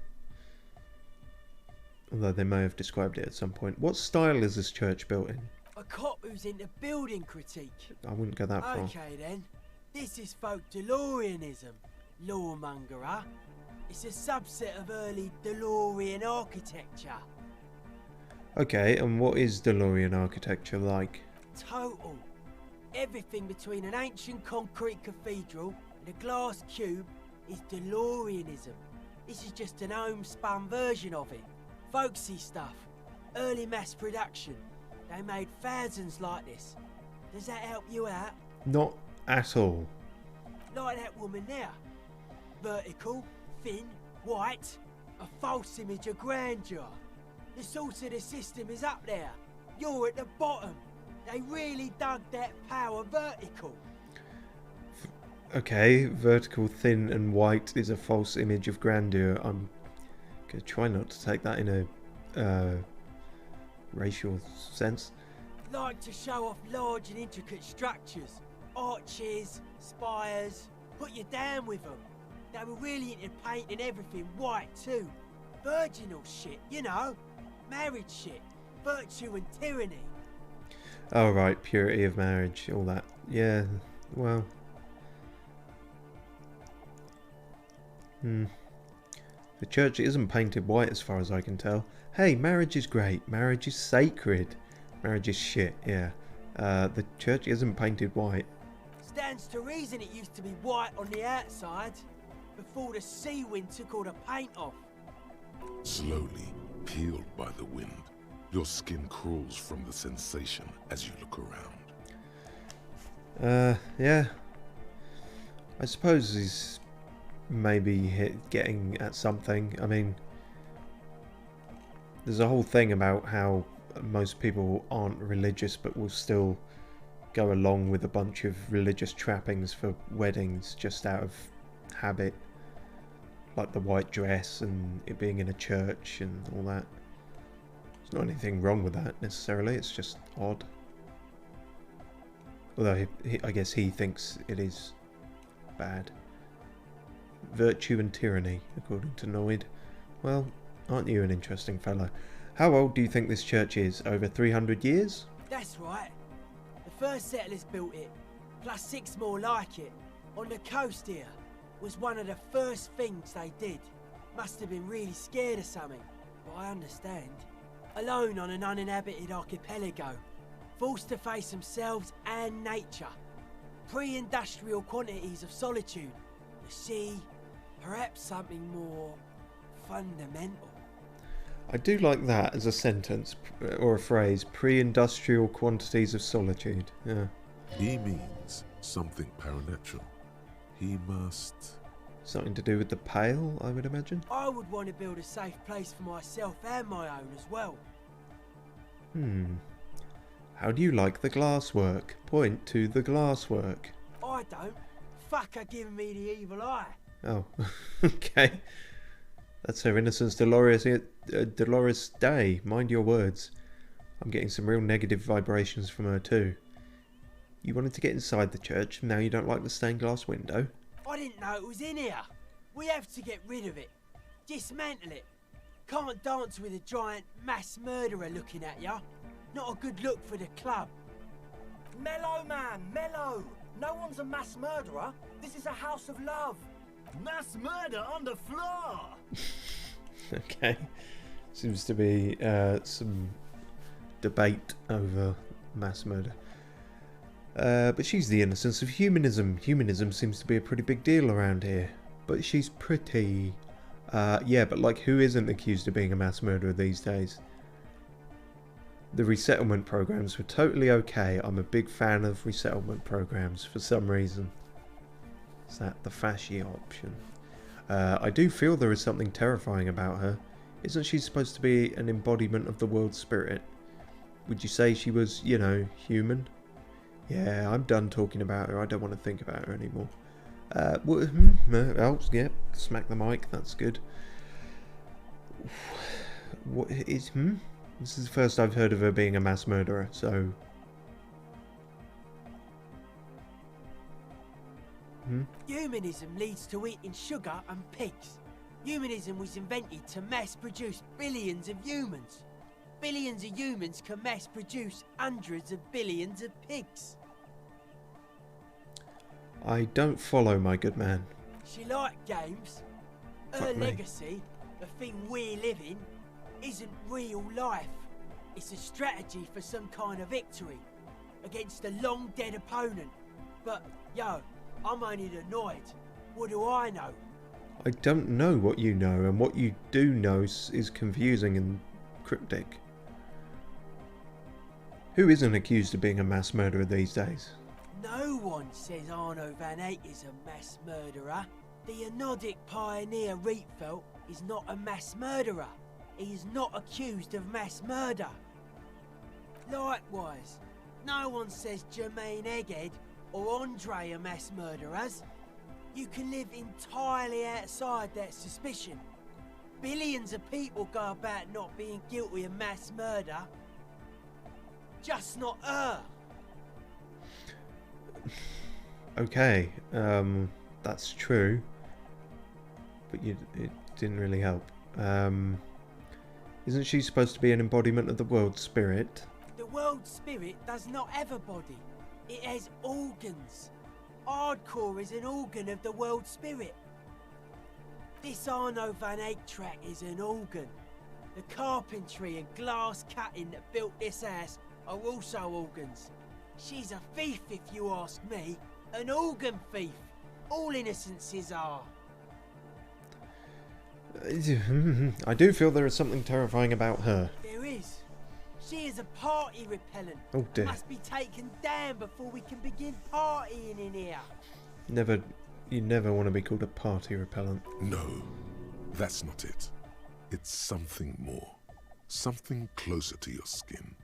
Although they may have described it at some point. What style is this church built in? A cop who's into building critique. I wouldn't go that far. Okay then. This is folk DeLoreanism. Lawmonger, huh? It's a subset of early DeLorean architecture. Okay, and what is DeLorean architecture like? Total. Everything between an ancient concrete cathedral and a glass cube is DeLoreanism. This is just an homespun version of it. Folksy stuff. Early mass production. They made thousands like this. Does that help you out? Not at all. Like that woman there. Vertical, thin, white. A false image of grandeur. The source of the system is up there. You're at the bottom. They really dug that power vertical. Okay, vertical, thin and white is a false image of grandeur. I'm going to try not to take that in a racial sense. Like to show off large and intricate structures. Arches, spires. Put you down with them. They were really into painting everything white too. Virginal shit, you know. Marriage shit. Virtue and tyranny. Oh right, purity of marriage, all that. Yeah, well. The church isn't painted white as far as I can tell. Hey, marriage is great. Marriage is sacred. Marriage is shit, yeah. The church isn't painted white. Stands to reason it used to be white on the outside. Before the sea wind took all the paint off. Slowly, peeled by the wind, your skin crawls from the sensation as you look around. Yeah. I suppose he's maybe getting at something. I mean, there's a whole thing about how most people aren't religious but will still go along with a bunch of religious trappings for weddings just out of habit. Like the white dress and it being in a church and all that. There's not anything wrong with that necessarily, it's just odd. Although I guess he thinks it is bad. Virtue and tyranny, according to Noid. Well, aren't you an interesting fellow? How old do you think this church is? Over 300 years? That's right. The first settlers built it, plus 6 more like it, on the coast here. Was one of the first things they did. Must have been really scared of something, but I understand. Alone on an uninhabited archipelago, forced to face themselves and nature. Pre-industrial quantities of solitude. The sea, perhaps something more fundamental. I do like that as a sentence, or a phrase, pre-industrial quantities of solitude. Yeah. He means something paranatural. He must... Something to do with the Pale, I would imagine? I would want to build a safe place for myself and my own as well. How do you like the glasswork? Point to the glasswork. I don't. Fuck her giving me the evil eye. Oh, okay. That's her Innocence Dolores Day. Mind your words. I'm getting some real negative vibrations from her too. You wanted to get inside the church, now you don't like the stained glass window? I didn't know it was in here. We have to get rid of it. Dismantle it. Can't dance with a giant mass murderer looking at ya. Not a good look for the club. Mellow, man, mellow. No one's a mass murderer. This is a house of love. Mass murder on the floor. Okay. Seems to be some debate over mass murder. But she's the innocence of humanism. Humanism seems to be a pretty big deal around here. But she's pretty. Yeah, but like, who isn't accused of being a mass murderer these days? The resettlement programs were totally okay. I'm a big fan of resettlement programs for some reason. Is that the fasci option? I do feel there is something terrifying about her. Isn't she supposed to be an embodiment of the world spirit? Would you say she was, you know, human? Yeah, I'm done talking about her. I don't want to think about her anymore. Oh, yeah, smack the mic. That's good. What is, This is the first I've heard of her being a mass murderer, so... Humanism leads to eating sugar and pigs. Humanism was invented to mass produce billions of humans. Billions of humans can mass produce hundreds of billions of pigs. I don't follow, my good man. She liked games. Her Fuck me. legacy, the thing we live in, isn't real life. It's a strategy for some kind of victory against a long dead opponent. But, yo, I'm only annoyed. What do I know? I don't know what you know, and what you do know is confusing and cryptic. Who isn't accused of being a mass murderer these days? No one says Arno van Eyck is a mass murderer. The Anodic pioneer Rietveld is not a mass murderer. He is not accused of mass murder. Likewise, no one says Jermaine Egghead or Andre are mass murderers. You can live entirely outside that suspicion. Billions of people go about not being guilty of mass murder. Just not her. Okay, that's true. But it didn't really help. Isn't she supposed to be an embodiment of the world spirit? The world spirit does not have a body. It has organs. Hardcore is an organ of the world spirit. This Arno van Eyck track is an organ. The carpentry and glass cutting that built this house are also organs. She's a thief, if you ask me. An organ thief. All innocences are. I do feel there is something terrifying about her. There is. She is a party repellent. Oh dear. Must be taken down before we can begin partying in here. You never want to be called a party repellent. No, that's not it. It's something more. Something closer to your skin.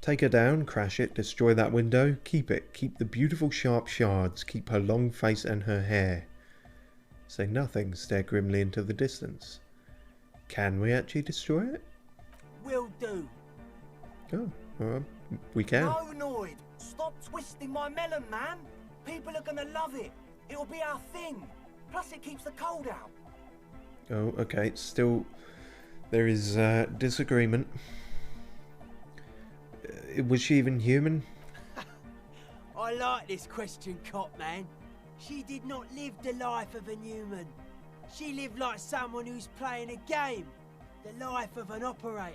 Take her down, crash it, destroy that window, keep it. Keep the beautiful sharp shards, keep her long face and her hair. Say nothing, stare grimly into the distance. Can we actually destroy it? Will do. Oh, well, we can. No, Noid! Stop twisting my melon, man! People are gonna love it. It'll be our thing. Plus it keeps the cold out. Oh, okay, still there is disagreement. Was she even human? I like this question, Cop Man. She did not live the life of a human. She lived like someone who's playing a game. The life of an operator.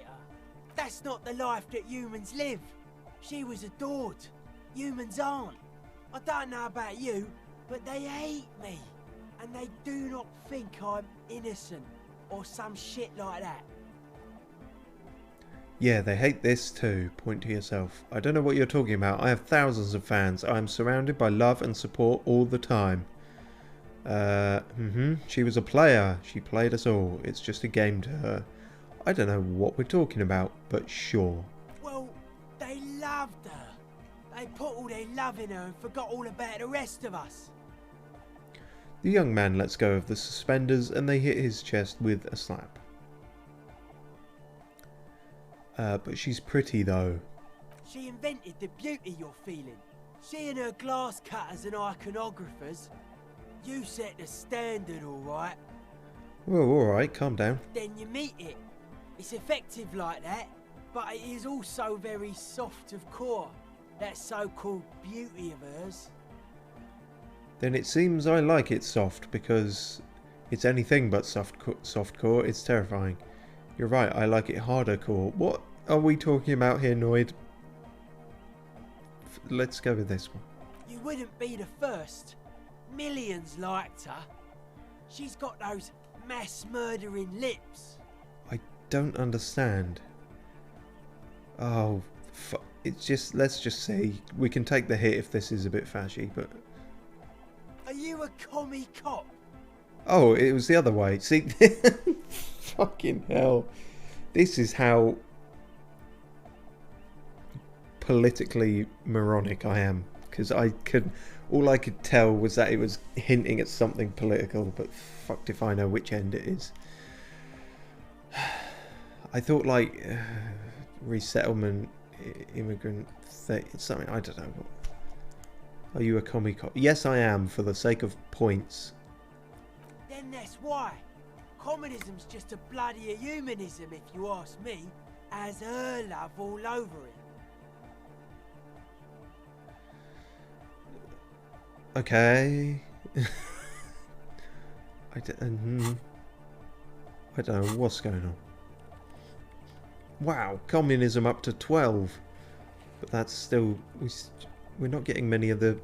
That's not the life that humans live. She was adored. Humans aren't. I don't know about you, but they hate me. And they do not think I'm innocent or some shit like that. Yeah, they hate this too. Point to yourself. I don't know what you're talking about. I have thousands of fans. I am surrounded by love and support all the time. She was a player. She played us all. It's just a game to her. I don't know what we're talking about, but sure. Well, they loved her. They put all their love in her and forgot all about the rest of us. The young man lets go of the suspenders and they hit his chest with a slap. But she's pretty though. She invented the beauty you're feeling. She and her glass cutters and iconographers. You set the standard, alright? Well, alright, calm down. Then you meet it. It's effective like that, but it is also very soft of core. That so-called beauty of hers. Then it seems I like it soft because it's anything but soft core. It's terrifying. You're right, I like it harder core. What are we talking about here, Noid? Let's go with this one. You wouldn't be the first. Millions liked her. She's got those mass murdering lips. I don't understand. Oh, it's just, let's just see. We can take the hit if this is a bit fashy, but... Are you a commie cop? Oh, it was the other way. See, fucking hell. This is how politically moronic I am. Because all I could tell was that it was hinting at something political, but fucked if I know which end it is. I thought like resettlement immigrant thing. It's something, I don't know. Are you a commie cop? Yes, I am, for the sake of points. Then that's why. Communism's just a bloody humanism, if you ask me. Has her love all over it. Okay. I don't know what's going on. Wow, communism up to 12. But that's still... We're not getting many of the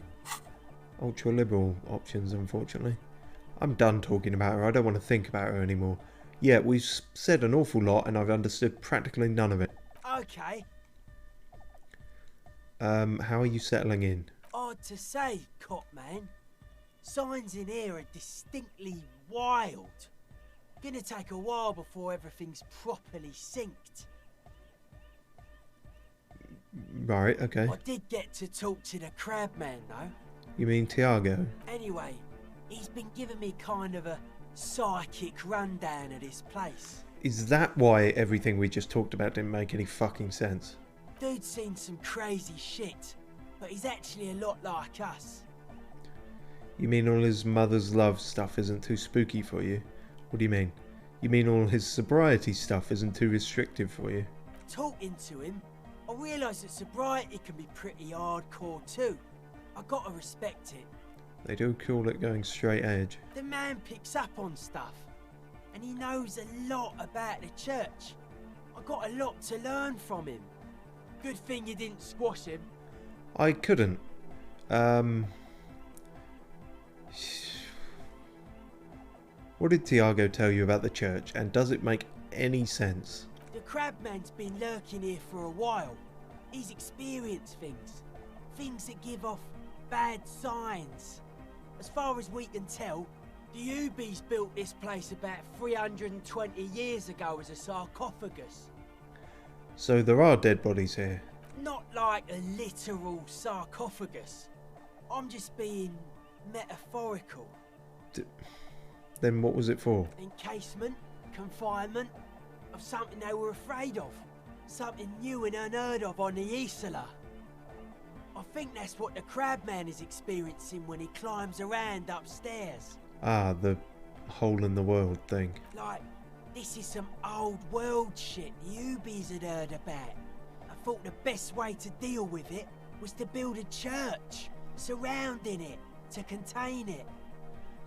ultra-liberal options, unfortunately. I'm done talking about her. I don't want to think about her anymore. Yeah, we've said an awful lot and I've understood practically none of it. Okay. How are you settling in? Hard to say, cop man. Signs in here are distinctly wild. Gonna take a while before everything's properly synced. Right, okay. I did get to talk to the crab man though. You mean Tiago? Anyway, he's been giving me kind of a psychic rundown of this place. Is that why everything we just talked about didn't make any fucking sense? Dude's seen some crazy shit, but he's actually a lot like us. You mean all his mother's love stuff isn't too spooky for you? What do you mean? You mean all his sobriety stuff isn't too restrictive for you? Talking to him, I realise that sobriety can be pretty hardcore too. I gotta respect it. They do call it going straight edge. The man picks up on stuff, and he knows a lot about the church. I got a lot to learn from him. Good thing you didn't squash him. I couldn't. What did Tiago tell you about the church, and does it make any sense? The crabman's been lurking here for a while. He's experienced things. Things that give off bad signs. As far as we can tell, the Ubies built this place about 320 years ago as a sarcophagus. So there are dead bodies here. Not like a literal sarcophagus. I'm just being metaphorical. Then what was it for? Encasement, confinement, of something they were afraid of. Something new and unheard of on the Isla. I think that's what the crabman is experiencing when he climbs around upstairs. Ah, the hole in the world thing. Like, this is some old world shit the Ubies had heard about. I thought the best way to deal with it was to build a church, surrounding it, to contain it.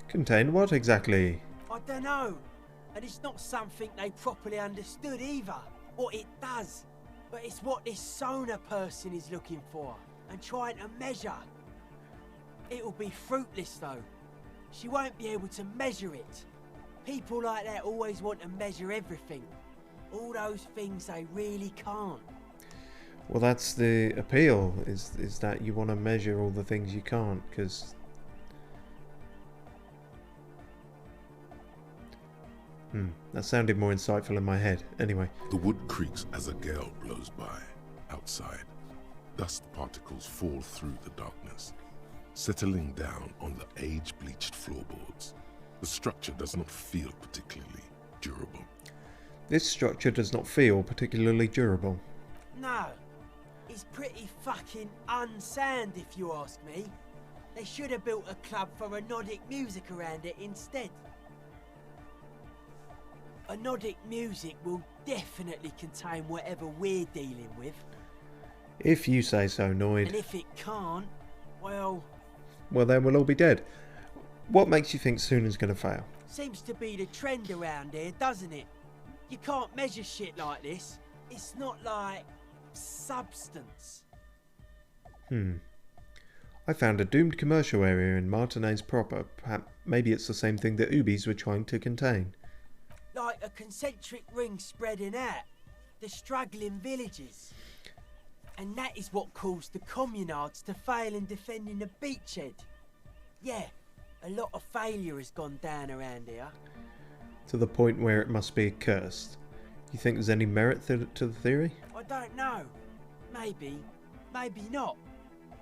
Contain what exactly? I don't know, and it's not something they properly understood either, what it does. But it's what this Sona person is looking for, and trying to measure. It'll be fruitless though. She won't be able to measure it. People like that always want to measure everything. All those things they really can't. Well, that's the appeal, is that you want to measure all the things you can't, because... that sounded more insightful in my head. Anyway. The wood creaks as a gale blows by. Outside, dust particles fall through the darkness, settling down on the age-bleached floorboards. The structure does not feel particularly durable. This structure does not feel particularly durable. No. It's pretty fucking unsound if you ask me. They should have built a club for Nordic music around it instead. Nordic music will definitely contain whatever we're dealing with. If you say so, Noid. And if it can't, well... Well, then we'll all be dead. What makes you think Sunan's going to fail? Seems to be the trend around here, doesn't it? You can't measure shit like this. It's not like... substance. I found a doomed commercial area in Martinez proper. Perhaps maybe it's the same thing that Ubies were trying to contain. Like a concentric ring spreading out. The struggling villages. And that is what caused the communards to fail in defending the beachhead. Yeah, a lot of failure has gone down around here. To the point where it must be cursed. You think there's any merit to the theory? I don't know. Maybe. Maybe not.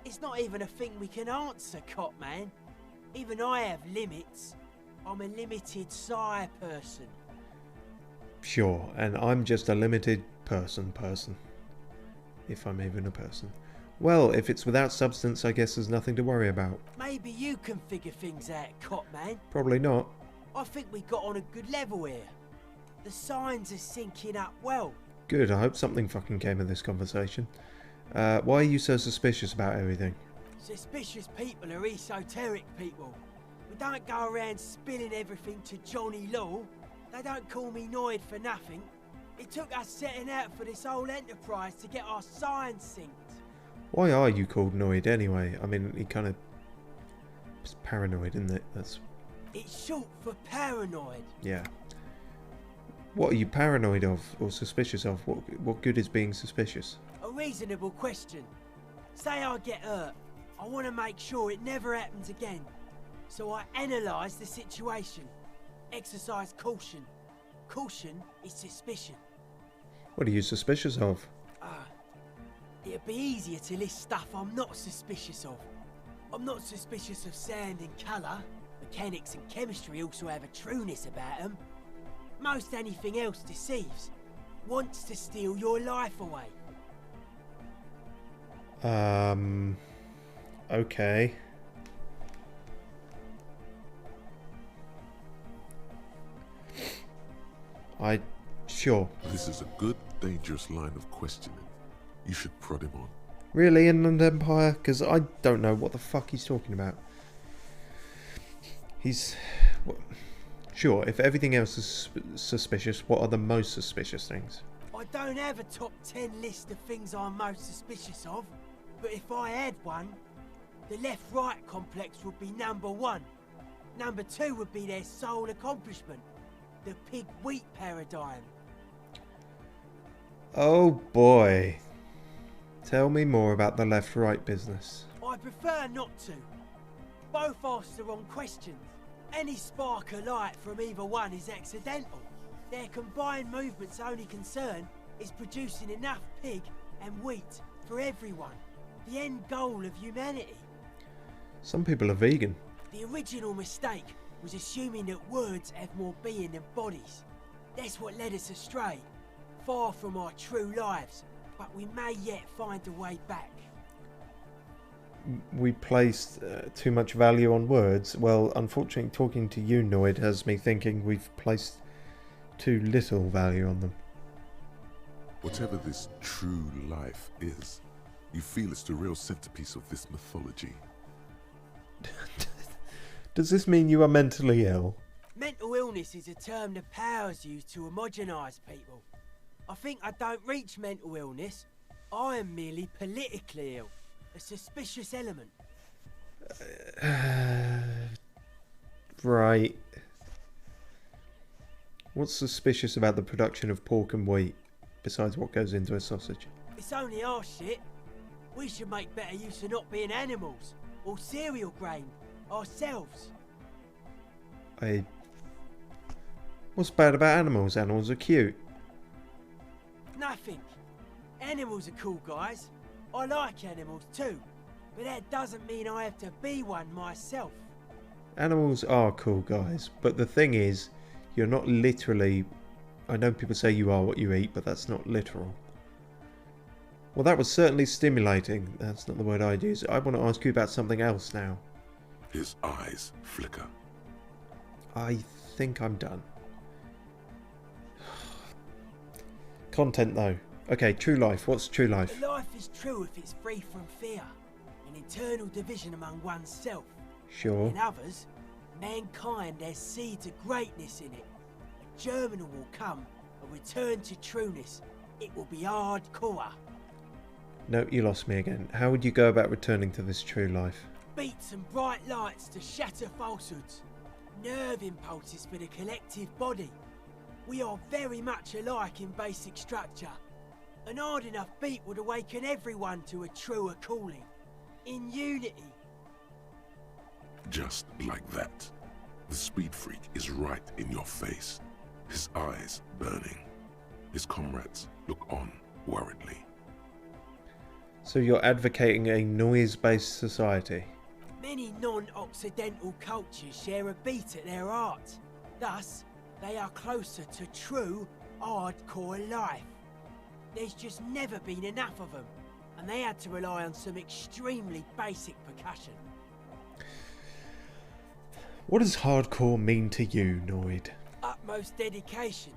It's not even a thing we can answer, cop man. Even I have limits. I'm a limited psi person. Sure, and I'm just a limited person. if I'm even a person. Well, if it's without substance, I guess there's nothing to worry about. Maybe you can figure things out, Cop Man. Probably not. I think we got on a good level here. The signs are syncing up well. Good, I hope something fucking came of this conversation. Why are you so suspicious about everything? Suspicious people are esoteric people. We don't go around spilling everything to Johnny Law. They don't call me Noid for nothing. It took us setting out for this whole enterprise to get our signs synced. Why are you called Noid anyway? I mean, he kind of... It's paranoid, isn't it? That's... It's short for paranoid. Yeah. What are you paranoid of or suspicious of? What good is being suspicious? A reasonable question. Say I get hurt. I want to make sure it never happens again. So I analyse the situation. Exercise caution. Caution is suspicion. What are you suspicious of? It'd be easier to list stuff I'm not suspicious of. I'm not suspicious of sound and colour. Mechanics and chemistry also have a trueness about them. Most anything else deceives. Wants to steal your life away. Okay. Sure. This is a good, dangerous line of questioning. You should prod him on. Really, Inland Empire? Because I don't know what the fuck he's talking about. Sure, if everything else is suspicious, what are the most suspicious things? I don't have a top 10 list of things I'm most suspicious of, but if I had one, the left-right complex would be number 1. Number 2 would be their sole accomplishment, the pig-wheat paradigm. Oh boy. Tell me more about the left-right business. I prefer not to. Both ask the wrong questions. Any spark of light from either one is accidental. Their combined movement's only concern is producing enough pig and wheat for everyone. The end goal of humanity. Some people are vegan. The original mistake was assuming that words have more being than bodies. That's what led us astray. Far from our true lives, but we may yet find a way back. We placed too much value on words. Well, unfortunately, talking to you, Noid, has me thinking we've placed too little value on them. Whatever this true life is, you feel it's the real centerpiece of this mythology. Does this mean you are mentally ill? Mental illness is a term the powers use to homogenise people. I think I don't reach mental illness. I am merely politically ill. A suspicious element. Right. What's suspicious about the production of pork and wheat, besides what goes into a sausage? It's only our shit. We should make better use of not being animals, or cereal grain, ourselves. What's bad about animals? Animals are cute. Nothing. Animals are cool, guys. I like animals too, but that doesn't mean I have to be one myself. Animals are cool, guys, but the thing is, you're not literally... I know people say you are what you eat, but that's not literal. Well, that was certainly stimulating. That's not the word I'd use. I want to ask you about something else now. His eyes flicker. I think I'm done. Content, though. Okay, true life. What's true life? Life is true if it's free from fear, an internal division among oneself. Sure. In others, mankind has seeds of greatness in it. A germinal will come, a return to trueness. It will be hardcore. No, you lost me again. How would you go about returning to this true life? Beats and bright lights to shatter falsehoods. Nerve impulses for the collective body. We are very much alike in basic structure. An hard enough beat would awaken everyone to a truer calling. In unity. Just like that. The speed freak is right in your face. His eyes burning. His comrades look on worriedly. So you're advocating a noise-based society? Many non-Occidental cultures share a beat at their art. Thus, they are closer to true, hardcore life. There's just never been enough of them. and they had to rely on some extremely basic percussion. What does hardcore mean to you, Noid? Utmost dedication.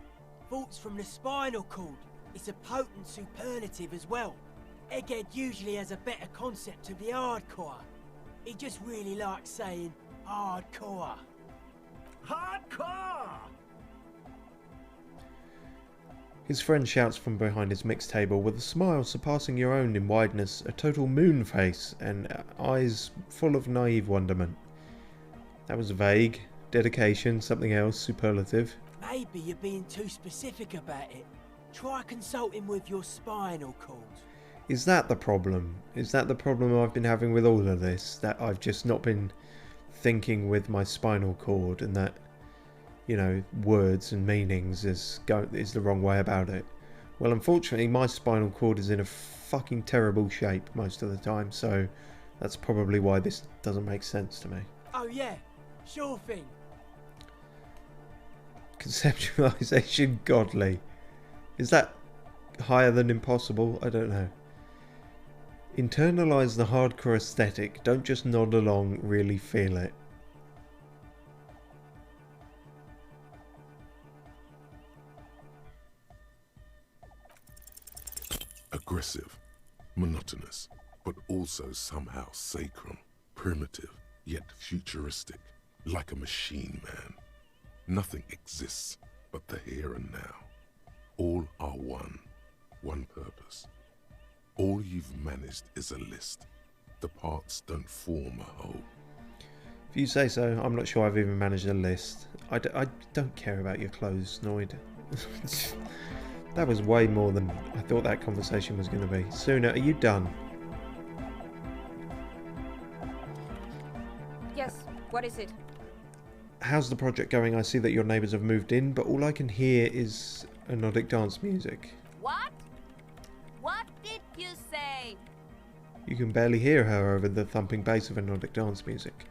Thoughts from the spinal cord. It's a potent superlative as well. Egghead usually has a better concept of the hardcore. He just really likes saying hardcore. Hardcore! His friend shouts from behind his mix table with a smile surpassing your own in wideness, a total moon face, and eyes full of naive wonderment. That was vague. Dedication, something else, superlative. Maybe you're being too specific about it. Try consulting with your spinal cord. Is that the problem? Is that the problem I've been having with all of this? That I've just not been thinking with my spinal cord, and that, you know, words and meanings is the wrong way about it? Well, unfortunately, my spinal cord is in a fucking terrible shape most of the time, so that's probably why this doesn't make sense to me. Oh yeah, sure thing. Conceptualization godly. Is that higher than impossible? I don't know. Internalize the hardcore aesthetic. Don't just nod along, really feel it. Aggressive, monotonous, but also somehow sacrum, primitive, yet futuristic, like a machine man. Nothing exists but the here and now. All are one purpose. All you've managed is a list. The parts don't form a whole. If you say so, I'm not sure I've even managed a list. I don't care about your clothes, Noid. That was way more than I thought that conversation was going to be. Suna, are you done? Yes, what is it? How's the project going? I see that your neighbours have moved in, but all I can hear is anodic dance music. What? What did you say? You can barely hear her over the thumping bass of anodic dance music.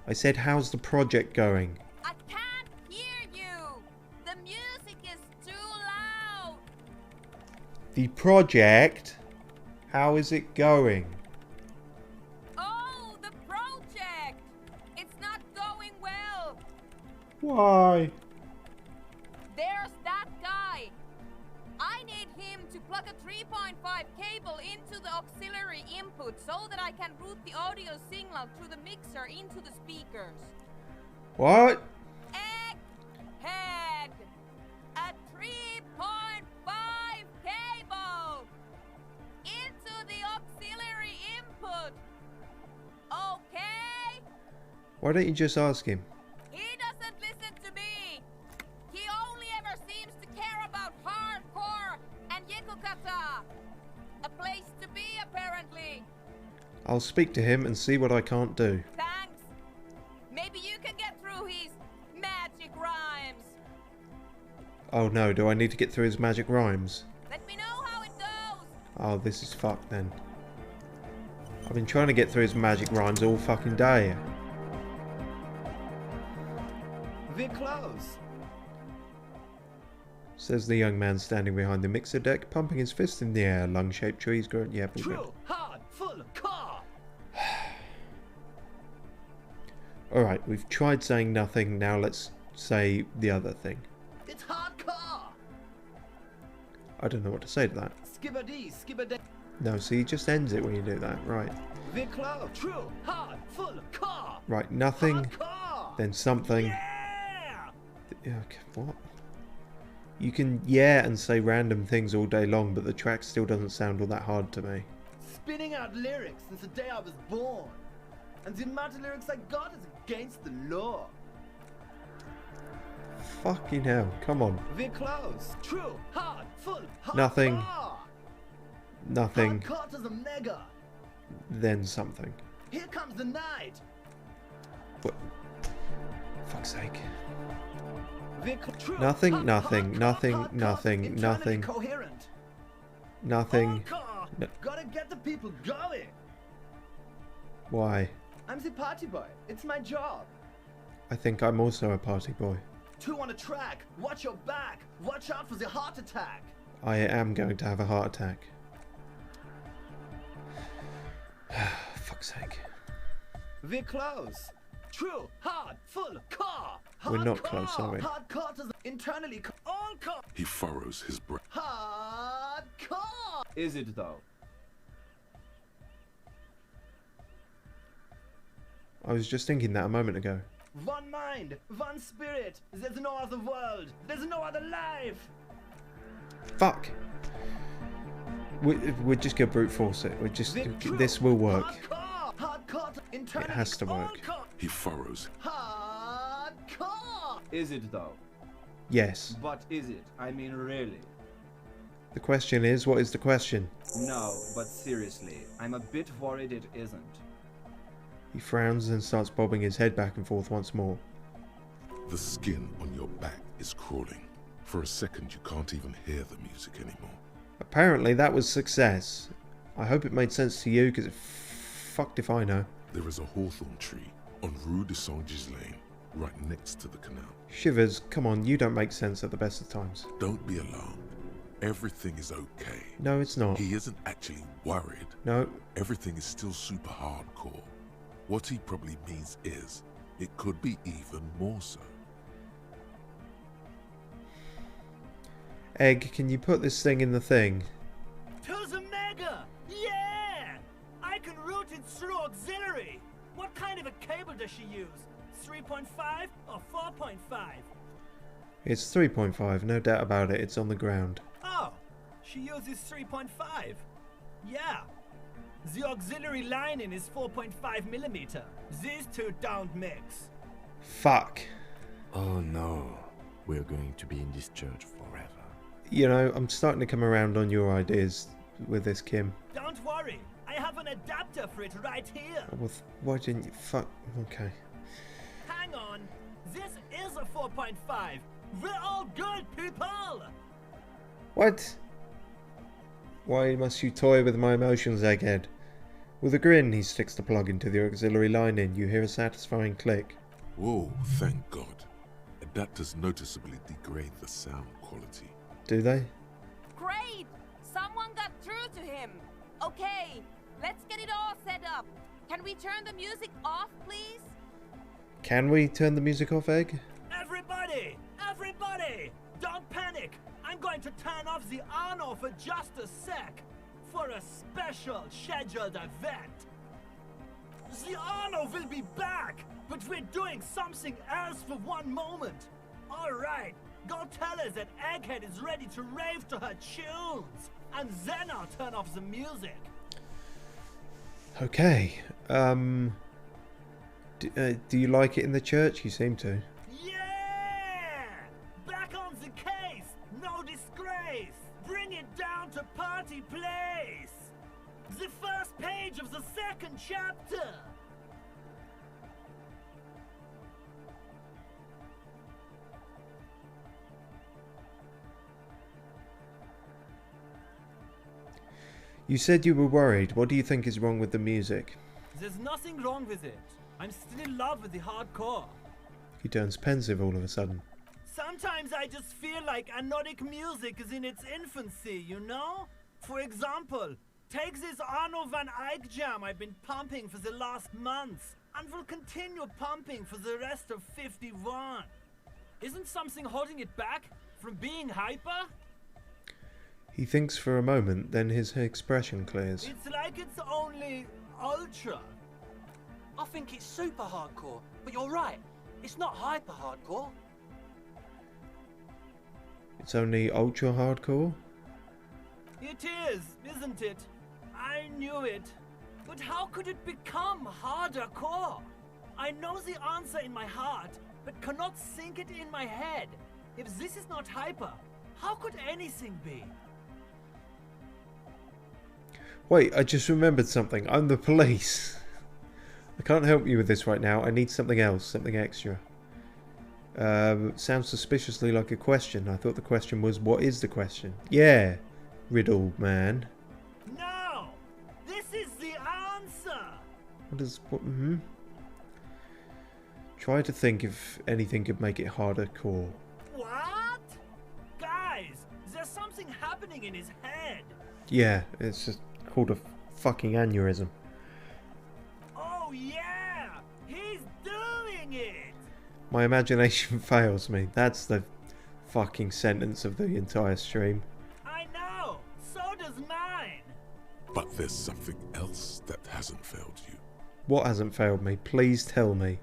I said, how's the project going? I can't hear you. The music is too loud. The project? How is it going? Oh, the project. It's not going well. Why? There's that guy. I need him to plug a 3.5 cable into the auxiliary input so that I can route the audio signal through the mixer into the speakers. What? Egghead! A 3.5 cable into the auxiliary input. Okay? Why don't you just ask him? He doesn't listen to me. He only ever seems to care about hardcore and Yekukata. A place to be, apparently. I'll speak to him and see what I can't do. Thanks. Maybe you can get through his magic rhymes. Oh no, do I need to get through his magic rhymes? Let me know how it goes. Oh, this is fucked then. I've been trying to get through his magic rhymes all fucking day. We're close. Says the young man standing behind the mixer deck, pumping his fist in the air, lung-shaped trees growing. Yeah, all good. True, hard, full, car. Alright, we've tried saying nothing, now let's say the other thing. It's hardcore. I don't know what to say to that. Skibbity, skibbity. No, see, it just ends it when you do that. Right. We're close. True, hard, full, car. Right, nothing, Hardcore. then something. Yeah. Okay, what? You can yeah and say random things all day long, but the track still doesn't sound all that hard to me. Spinning out lyrics since the day I was born. And the amount of lyrics I got is against the law. Fucking hell, come on. We're close. True, hard, full, hardcore. Nothing. Nothing, Hardcore to the mega. then something. Here comes the night. What? Fuck's sake. True. Nothing, nothing, nothing, Hardcore, nothing, internally nothing, coherent. nothing. Hardcore. No. Gotta get the people going. Why? I'm the party boy. It's my job. I think I'm also a party boy. Two on a track. Watch your back. Watch out for the heart attack. I am going to have a heart attack. Fuck's sake. We're close. True, hard, full, car. We're not close, are we? Hard car to the internally all car. He furrows his brow. Hard car. Is it though? I was just thinking that a moment ago. One mind, one spirit. There's no other world. There's no other life. Fuck. We're just gonna brute force it. This will work. It has to work. He furrows. Hardcore. Is it though? Yes. But is it? I mean, really? The question is, what is the question? No, but seriously, I'm a bit worried it isn't. He frowns and starts bobbing his head back and forth once more. The skin on your back is crawling. For a second, you can't even hear the music anymore. Apparently that was success. I hope it made sense to you, because it fucked if I know. There is a hawthorn tree on Rue de Saint-Gilles Lane, right next to the canal. Shivers, come on, you don't make sense at the best of times. Don't be alarmed. Everything is okay. No, it's not. He isn't actually worried. No. Everything is still super hardcore. What he probably means is, it could be even more so. Egg, can you put this thing in the thing? To the mega! Yeah! I can route it through auxiliary. What kind of a cable does she use? 3.5 or 4.5? It's 3.5, no doubt about it. It's on the ground. Oh, she uses 3.5. Yeah. The auxiliary lining is 4.5 millimeter. These two don't mix. Fuck. Oh no, we're going to be in this church forever. You know, I'm starting to come around on your ideas with this, Kim. Don't worry, I have an adapter for it right here. Well, why didn't you? Fuck. Okay. Hang on, this is a 4.5. We're all good people. What? Why must you toy with my emotions, Egghead? With a grin, he sticks the plug into the auxiliary line in. You hear a satisfying click. Whoa, thank God. Adapters noticeably degrade the sound quality. Do they? Great! Someone got through to him. Okay, let's get it all set up. Can we turn the music off, please? Can we turn the music off, Egg? Everybody! Everybody! Don't panic! I'm going to turn off the Arno for just a sec. For a special scheduled event. The Arno will be back, but we're doing something else for one moment. Alright, go tell her that Egghead is ready to rave to her tunes, and then I'll turn off the music. Okay. Do you like it in the church? You seem to. Yeah! Back on the case! No disgrace! Bring it down to party place! The first page of the second chapter! You said you were worried. What do you think is wrong with the music? There's nothing wrong with it. I'm still in love with the hardcore. He turns pensive all of a sudden. Sometimes I just feel like anodic music is in its infancy, you know? For example, take this Arno van Eyck jam I've been pumping for the last month, and will continue pumping for the rest of 51. Isn't something holding it back from being hyper? He thinks for a moment, then his expression clears. It's like it's only ultra. I think it's super hardcore, but you're right. It's not hyper hardcore. It's only ultra hardcore? It is, isn't it? I knew it. But how could it become harder core? I know the answer in my heart, but cannot think it in my head. If this is not hyper, how could anything be? Wait, I just remembered something. I'm the police. I can't help you with this right now. I need something else, something extra. Sounds suspiciously like a question. I thought the question was, what is the question? Yeah, riddle man. No! This is the answer! What is... what... Try to think if anything could make it harder core. What? Guys, there's something happening in his head. Yeah, it's just called a fucking aneurysm. My imagination fails me. That's the fucking sentence of the entire stream. I know! So does mine! But there's something else that hasn't failed you. What hasn't failed me? Please tell me.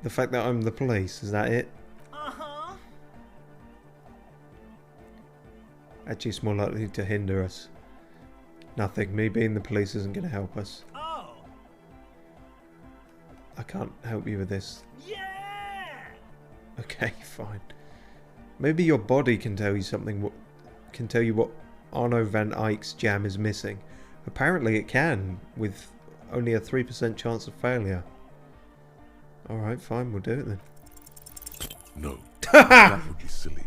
The fact that I'm the police, is that it? Uh-huh. Actually, it's more likely to hinder us. Nothing. Me being the police isn't going to help us. Oh! I can't help you with this. Yeah! Okay, fine. Maybe your body can tell you something. Can tell you what Arno van Eyck's jam is missing. Apparently it can, with only a 3% chance of failure. Alright, fine, we'll do it then. No, that would be silly.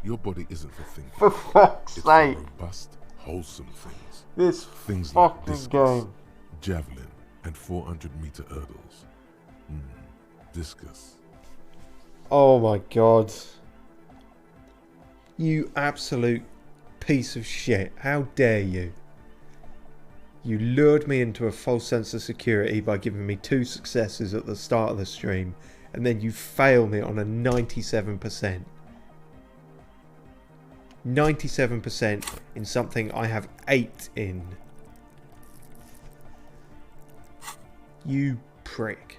Your body isn't for thinking. For fuck's it's sake. for robust, wholesome things. This things like fucking discus, game. javelin, and 400-meter hurdles. Discus. Oh my god. You absolute piece of shit. How dare you? You lured me into a false sense of security by giving me 2 successes at the start of the stream, and then you fail me on a 97%. 97% in something I have 8 in. You prick.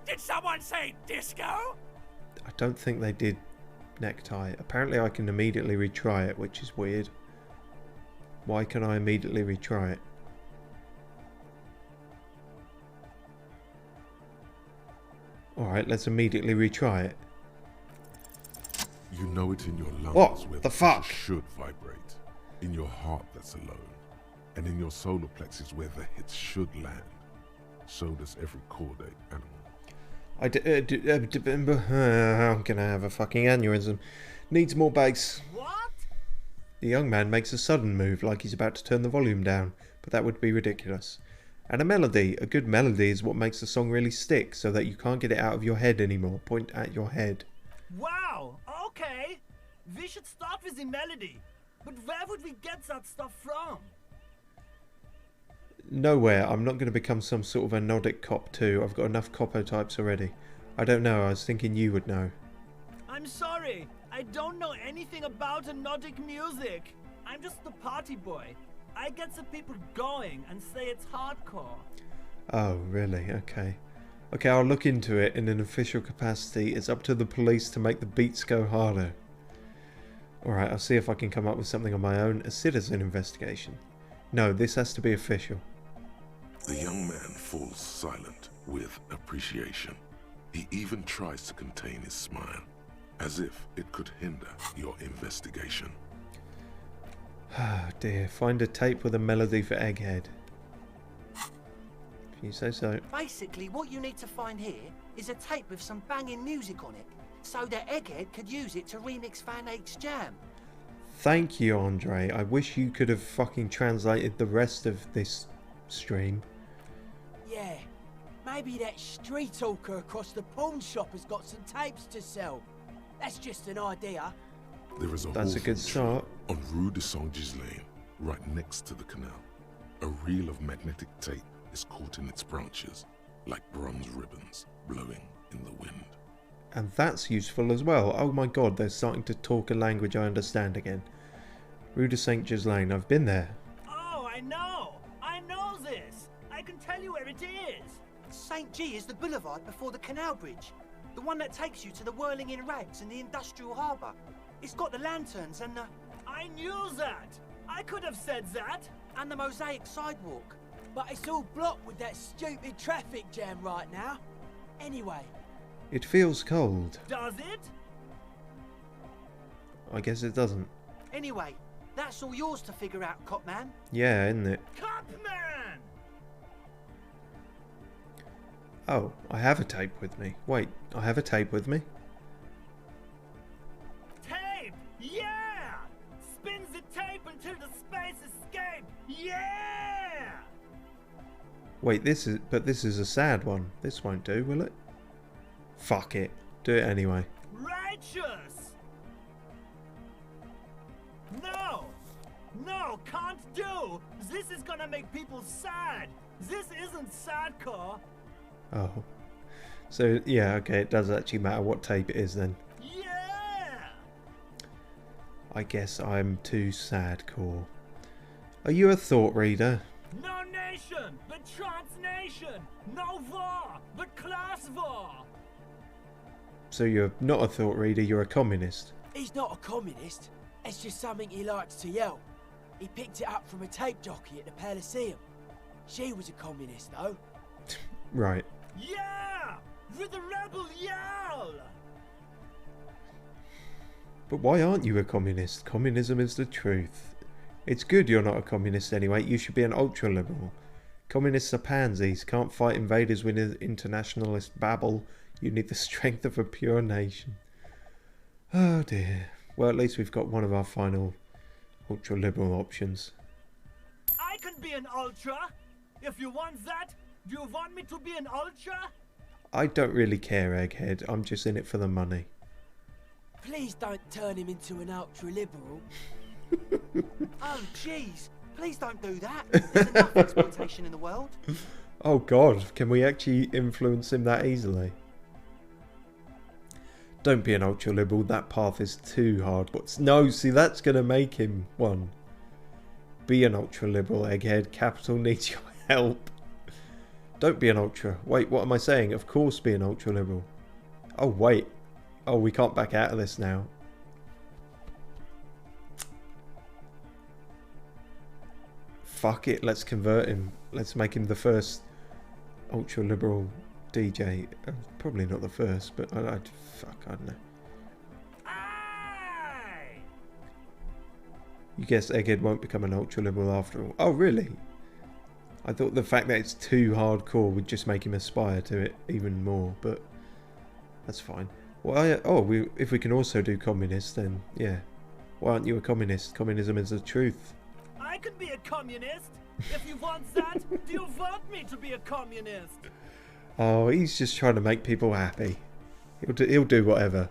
Did someone say disco? I don't think they did necktie. Apparently I can immediately retry it, which is weird. Why can I immediately retry it? Alright, let's immediately retry it. You know it in your lungs What where the fuck? should vibrate. In your heart that's alone. And in your solar plexus where the hits should land. So does every chordate animal. I'm gonna have a fucking aneurysm. Needs more bass. What? The young man makes a sudden move like he's about to turn the volume down, but that would be ridiculous. And a melody. A good melody is what makes the song really stick, so that you can't get it out of your head anymore. Point at your head. Wow, okay. We should start with the melody. But where would we get that stuff from? Nowhere. I'm not going to become some sort of a Nordic cop too. I've got enough copo types already. I don't know. I was thinking you would know. I'm sorry. I don't know anything about Nordic music. I'm just the party boy. I get the people going and say it's hardcore. Oh, really? Okay. Okay, I'll look into it in an official capacity. It's up to the police to make the beats go harder. Alright, I'll see if I can come up with something on my own. A citizen investigation. No, this has to be official. The young man falls silent with appreciation. He even tries to contain his smile, as if it could hinder your investigation. Oh dear, find a tape with a melody for Egghead. If you say so. Basically, what you need to find here is a tape with some banging music on it, so that Egghead could use it to remix Van Eyck's jam. Thank you, Andre. I wish you could have fucking translated the rest of this stream. Yeah, maybe that street hawker across the pawn shop has got some tapes to sell. That's just an idea. There is a That's a good start. On Rue de Saint-Ghislain, right next to the canal. A reel of magnetic tape is caught in its branches, like bronze ribbons blowing in the wind. And that's useful as well. Oh my god, they're starting to talk a language I understand again. Rue de Saint-Ghislain, I've been there. Oh, I know! I know this! I can tell you where it is! St. G is the boulevard before the canal bridge. The one that takes you to the whirling in rags and the industrial harbour. It's got the lanterns and the... I knew that! I could have said that! And the mosaic sidewalk. But it's all blocked with that stupid traffic jam right now. Anyway. It feels cold. Does it? I guess it doesn't. Anyway, that's all yours to figure out, Copman. Yeah, isn't it? Copman! Oh, I have a tape with me. Wait, I have a tape with me? Tape! Yeah! Spins the tape until the space escape! Yeah! Wait, this is a sad one. This won't do, will it? Fuck it. Do it anyway. Righteous! No! No, can't do! This is gonna make people sad! This isn't sadcore! Oh. So, yeah, okay, it does actually matter what tape it is then. Yeah! I guess I'm too sad, Core. Are you a thought reader? No nation, but transnation! No war, but class war! So you're not a thought reader, you're a communist. He's not a communist. It's just something he likes to yell. He picked it up from a tape jockey at the Elysium. She was a communist, though. Right. Yeah! With the rebel yell! But why aren't you a communist? Communism is the truth. It's good you're not a communist anyway. You should be an ultra-liberal. Communists are pansies. Can't fight invaders with internationalist babble. You need the strength of a pure nation. Oh dear. Well, at least we've got one of our final ultra-liberal options. I can be an ultra! If you want that, do you want me to be an ultra? I don't really care, Egghead. I'm just in it for the money. Please don't turn him into an ultra-liberal. Oh, jeez. Please don't do that. There's enough exploitation in the world. Oh God, can we actually influence him that easily? Don't be an ultra-liberal, that path is too hard. No, see, that's going to make him one. Be an ultra-liberal, Egghead. Capital needs your help. Don't be an ultra. Wait, what am I saying? Of course be an ultra-liberal. Oh, wait. Oh, we can't back out of this now. Fuck it, let's convert him. Let's make him the first ultra-liberal DJ. Probably not the first, but I don't know. Aye! You guess Egghead won't become an ultra-liberal after all. Oh, really? I thought the fact that it's too hardcore would just make him aspire to it even more, but that's fine. Well, if we can also do communist, then yeah. Why aren't you a communist? Communism is the truth. I can be a communist! If you want that, do you want me to be a communist? Oh, he's just trying to make people happy. He'll do whatever.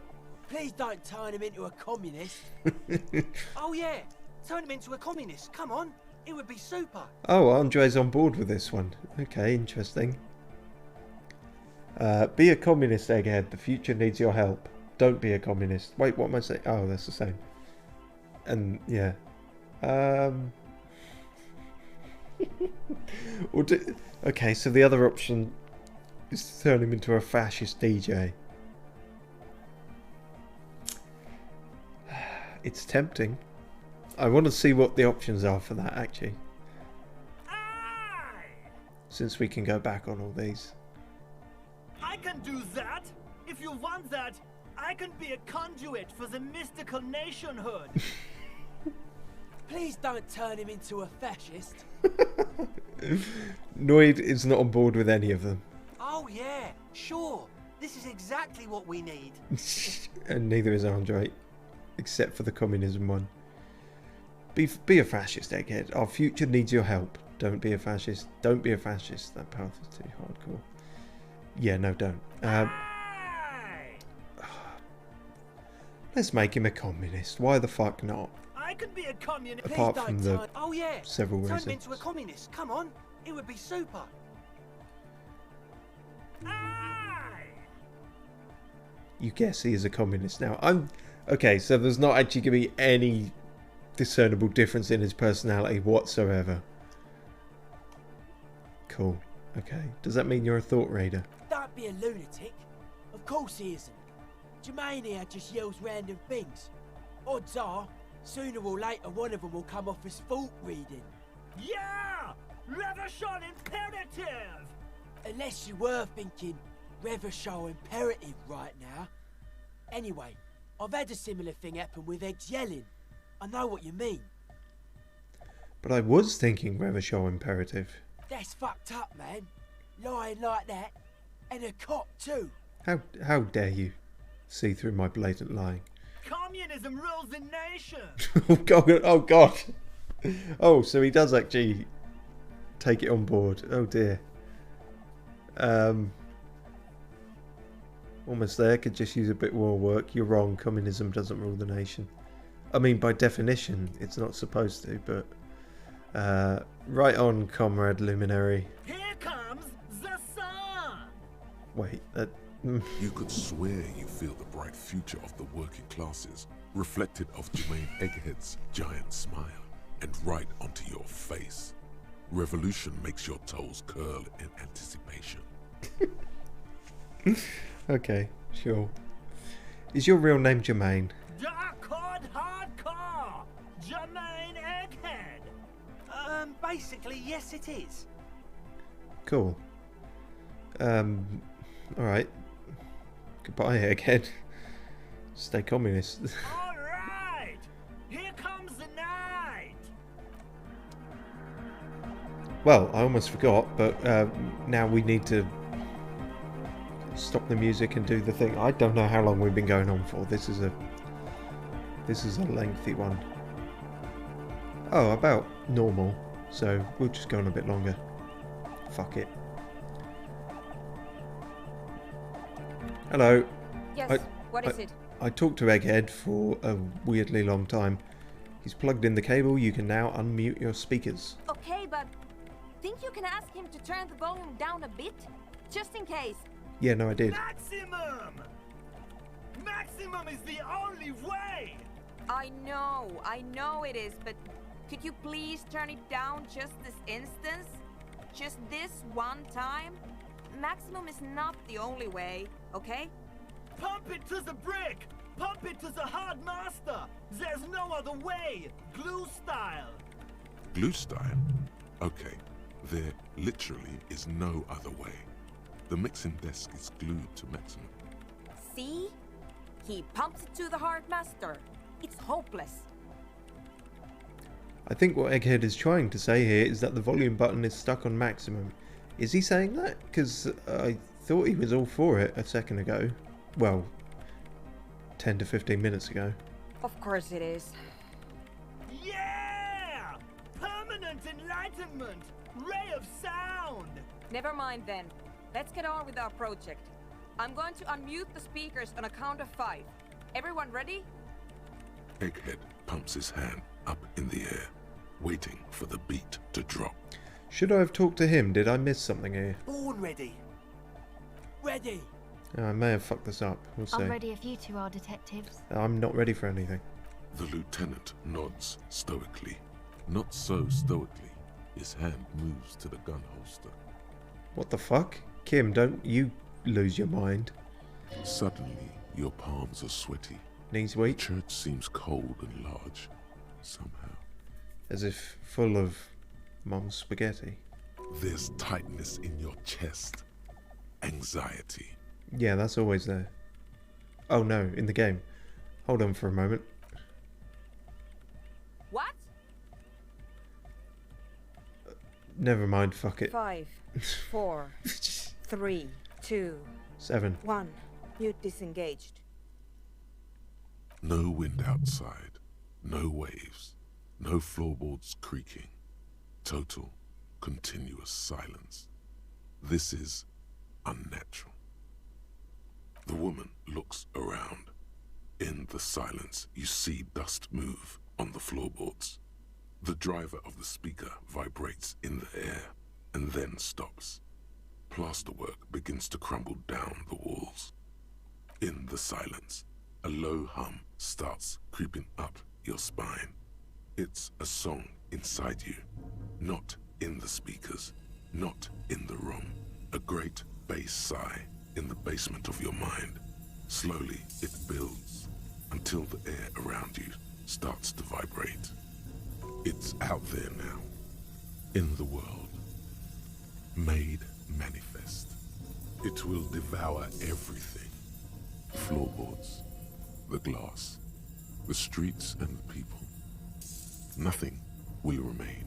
Please don't turn him into a communist. Oh, yeah. Turn him into a communist. Come on. It would be super. Oh, Andre's on board with this one. Okay, interesting. Be a communist, Egghead. The future needs your help. Don't be a communist. Wait, what am I saying? Oh, that's the same. And, yeah. Okay, so the other option is to turn him into a fascist DJ. It's tempting. I want to see what the options are for that, actually. Aye! Since we can go back on all these. I can do that! If you want that, I can be a conduit for the mystical nationhood! Please don't turn him into a fascist. Noid is not on board with any of them. Oh, yeah. Sure. This is exactly what we need. And neither is Andre. Except for the communism one. Be a fascist, Egghead. Our future needs your help. Don't be a fascist. Don't be a fascist. That path is too hardcore. Yeah, no, don't. Let's make him a communist. Why the fuck not? I can be a communist. Apart from the several Turn reasons. him into a communist. Come on. It would be super. Aye! You guess he is a communist now. Okay, so there's not actually going to be any discernible difference in his personality whatsoever. Cool. Okay. Does that mean you're a thought reader? Don't be a lunatic. Of course he isn't. Jermaine here just yells random things. Odds are, sooner or later one of them will come off as thought reading. Yeah! Revolution imperative! Unless you were thinking Revolution imperative right now. Anyway, I've had a similar thing happen with Eggs yelling. I know what you mean. But I was thinking Revolution imperative. That's fucked up, man. Lying like that. And a cop too. How dare you see through my blatant lying? Communism rules the nation! Oh god, oh god. Oh, so he does actually take it on board. Oh dear. Almost there, could just use a bit more work. You're wrong, communism doesn't rule the nation. I mean, by definition, it's not supposed to, but... right on, Comrade Luminary. Here comes the sun! Wait, You could swear you feel the bright future of the working classes reflected of Jermaine Egghead's giant smile and right onto your face. Revolution makes your toes curl in anticipation. Okay, sure. Is your real name Jermaine? Dark hardcore! Jermaine Egghead! Basically, yes it is. Cool. Alright. Goodbye, Egghead. Stay communist. Alright! Here comes the night! Well, I almost forgot, but now we need to stop the music and do the thing. I don't know how long we've been going on for. This is a lengthy one. Oh, about normal. So we'll just go on a bit longer. Fuck it. Hello. Yes, what is it? I talked to Egghead for a weirdly long time. He's plugged in the cable. You can now unmute your speakers. Okay, but think you can ask him to turn the volume down a bit? Just in case. Yeah, no, I did. Maximum! Maximum is the only way! I know it is, but could you please turn it down just this instance? Just this one time? Maximum is not the only way, okay? Pump it to the brick! Pump it to the hard master! There's no other way! Glue style! Glue style? Okay, there literally is no other way. The mixing desk is glued to maximum. See? He pumps it to the hard master. It's hopeless. I think what Egghead is trying to say here is that the volume button is stuck on maximum. Is he saying that? Because I thought he was all for it a second ago. Well, 10 to 15 minutes ago. Of course it is. Yeah! Permanent enlightenment! Ray of sound! Never mind then. Let's get on with our project. I'm going to unmute the speakers on a count of 5. Everyone ready? Egghead pumps his hand up in the air, waiting for the beat to drop. Should I have talked to him? Did I miss something here? Born ready. Ready. I may have fucked this up. We'll see. I'm ready if you two are detectives. I'm not ready for anything. The lieutenant nods stoically. Not so stoically. His hand moves to the gun holster. What the fuck? Kim, don't you lose your mind. Suddenly, your palms are sweaty. Knees The weak, church seems cold and large, somehow. as if full of mum's spaghetti. There's tightness in your chest. Anxiety. Yeah, that's always there. Oh no, in the game. Hold on for a moment. What? Never mind, fuck it. 5, 4, 3, 2, 7. 1. Mute disengaged. No wind outside. No waves. No floorboards creaking. Total, continuous silence. This is unnatural. The woman looks around. In the silence, you see dust move on the floorboards. The driver of the speaker vibrates in the air and then stops. Plasterwork begins to crumble down the walls. In the silence, a low hum starts creeping up your spine. It's a song inside you, not in the speakers, not in the room. A great bass sigh in the basement of your mind. Slowly it builds until the air around you starts to vibrate. It's out there now, in the world, made manifest. It will devour everything. Floorboards, the glass, the streets and the people. Nothing will remain.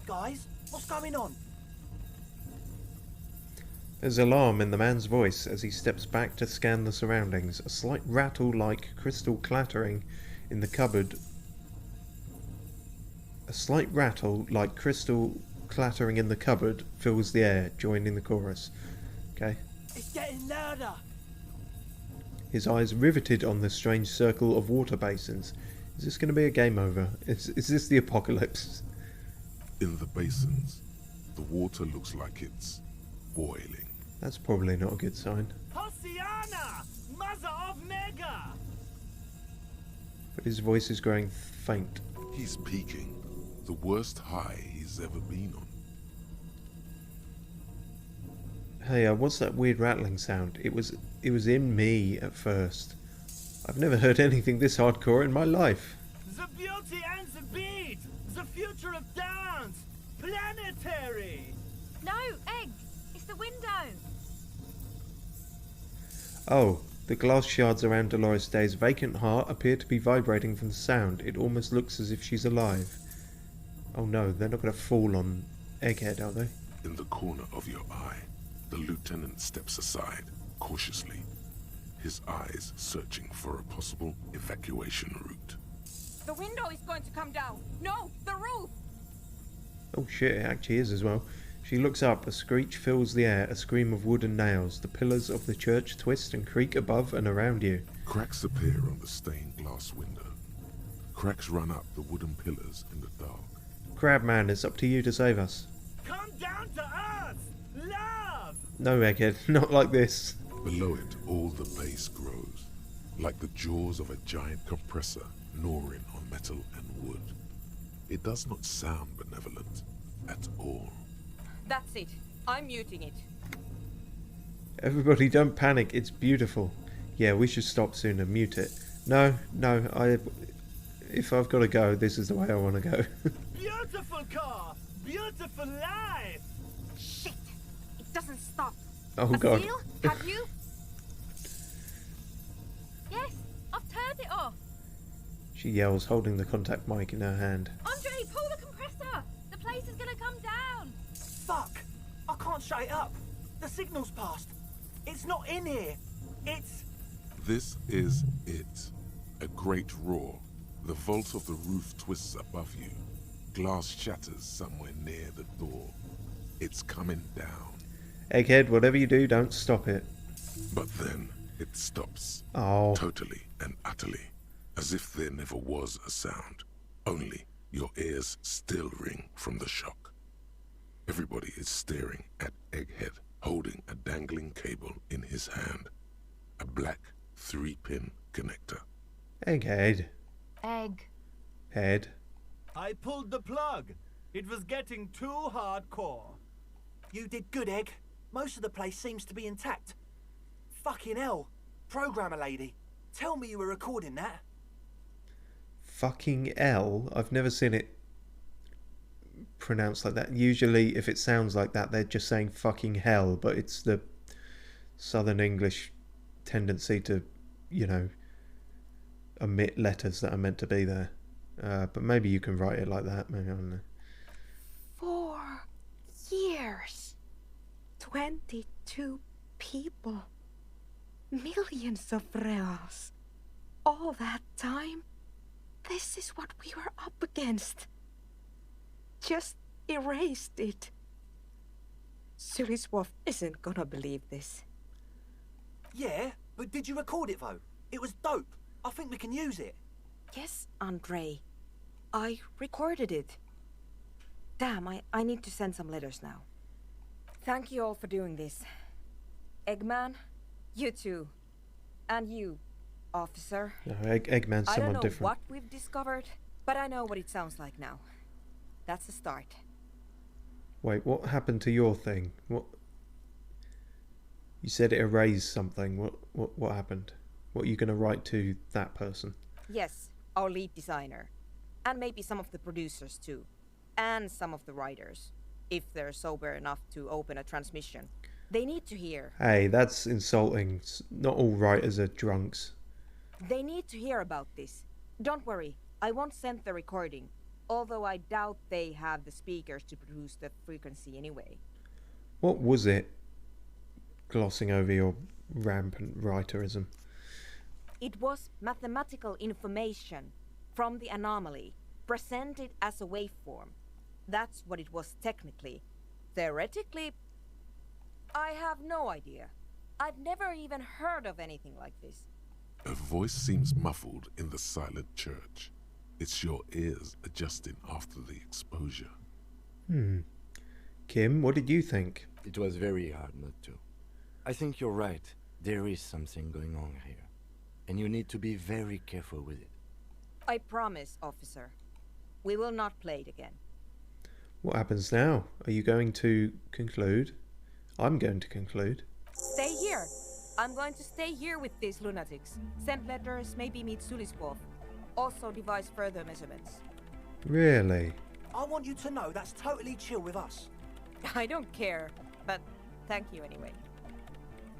Guys, what's going on? There's alarm in the man's voice as he steps back to scan the surroundings. A slight rattle-like crystal clattering in the cupboard. A slight rattle like crystal clattering in the cupboard fills the air, joining the chorus. Okay. It's getting louder. His eyes riveted on the strange circle of water basins. Is this going to be a game over? Is this the apocalypse? In the basins, the water looks like it's boiling. That's probably not a good sign. Hosea! His voice is growing faint. He's peaking. The worst high he's ever been on. Hey, what's that weird rattling sound? It was in me at first. I've never heard anything this hardcore in my life. The beauty and the beat! The future of dance! Planetary! No, Egg! It's the window! Oh, the glass shards around Dolores Day's vacant heart appear to be vibrating from the sound. It almost looks as if she's alive. Oh no, they're not going to fall on Egghead, are they? In the corner of your eye, the lieutenant steps aside, cautiously, his eyes searching for a possible evacuation route. The window is going to come down! No, the roof! Oh shit, it actually is as well. She looks up, a screech fills the air, a scream of wood and nails. The pillars of the church twist and creak above and around you. Cracks appear on the stained glass window. Cracks run up the wooden pillars in the dark. Crabman, it's up to you to save us. Come down to us! Love! No, Egghead, not like this. Below it, all the bass grows, like the jaws of a giant compressor gnawing on metal and wood. It does not sound benevolent at all. That's it. I'm muting it. Everybody don't panic, it's beautiful. Yeah, we should stop soon and mute it. No, if I've got to go, this is the way I want to go. Beautiful car! Beautiful life! Shit! It doesn't stop. Oh god. Seal? Have you? Yes, I've turned it off. She yells, holding the contact mic in her hand. Andre, pull the compressor! The place is gonna come down! Fuck! I can't shut it up. The signal's passed. It's not in here. It's... This is it. A great roar. The vault of the roof twists above you. Glass shatters somewhere near the door. It's coming down. Egghead, whatever you do, don't stop it. But then it stops. Oh. Totally and utterly. As if there never was a sound. Only your ears still ring from the shock. Everybody is staring at Egghead, holding a dangling cable in his hand. A black 3-pin connector. Egghead. Egg. Head. I pulled the plug. It was getting too hardcore. You did good, Egg. Most of the place seems to be intact. Fucking hell. Programmer lady, tell me you were recording that. Fucking L. I've never seen it pronounced like that. Usually, if it sounds like that, they're just saying fucking hell, but it's the Southern English tendency to, you know, omit letters that are meant to be there. But maybe you can write it like that. Maybe, I don't know. 4 years. 22 people. Millions of reals. All that time? This is what we were up against. Just erased it. Suliswolf isn't gonna believe this. Yeah, but did you record it though? It was dope. I think we can use it. Yes, Andre. I recorded it. Damn, I need to send some letters now. Thank you all for doing this. Eggman, you too. And you, officer. No, Eggman's I someone don't know different. what we've discovered, but I know what it sounds like now. That's the start. Wait, what happened to your thing? What? You said it erased something. What happened? What are you going to write to that person? Yes, our lead designer. And maybe some of the producers too. And some of the writers. If they're sober enough to open a transmission. They need to hear. Hey, that's insulting. Not all writers are drunks. They need to hear about this. Don't worry, I won't send the recording. Although I doubt they have the speakers to produce the frequency anyway. What was it? Glossing over your rampant writerism. It was mathematical information from the anomaly, presented as a waveform. That's what it was technically. Theoretically, I have no idea. I've never even heard of anything like this. A voice seems muffled in the silent church. It's your ears adjusting after the exposure. Kim, what did you think? It was very hard not to. I think you're right. There is something going on here. And you need to be very careful with it. I promise, officer. We will not play it again. What happens now? Are you going to conclude? I'm going to conclude. Stay here. I'm going to stay here with these lunatics. Send letters, maybe meet Sulispov. Also devise further measurements. Really? I want you to know that's totally chill with us. I don't care, but thank you anyway.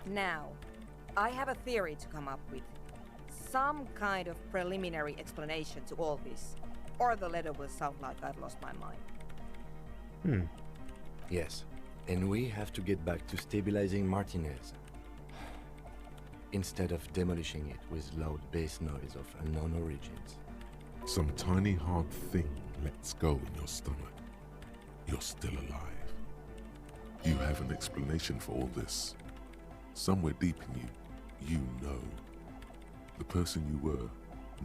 Now, I have a theory to come up with. Some kind of preliminary explanation to all this. Or the letter will sound like I've lost my mind. Yes, and we have to get back to stabilizing Martinez. Instead of demolishing it with loud bass noise of unknown origins. Some tiny hard thing lets go in your stomach. You're still alive. You have an explanation for all this. Somewhere deep in you, you know. The person you were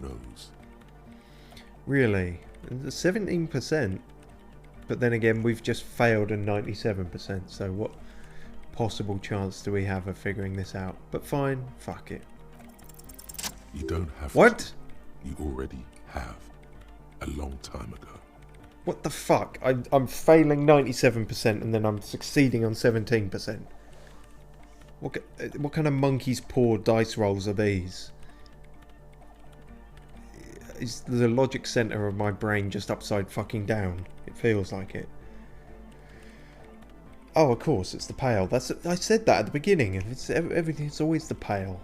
knows. Really? 17%? But then again, we've just failed a 97%, so what possible chance do we have of figuring this out? But fine, fuck it. You don't have What? to. You already have. A long time ago. What the fuck? I'm failing 97% and then I'm succeeding on 17%. What kind of monkey's paw dice rolls are these? Is the logic center of my brain just upside fucking down? It feels like it. Oh, of course, it's the pail. I said that at the beginning. It's everything. It's always the pail.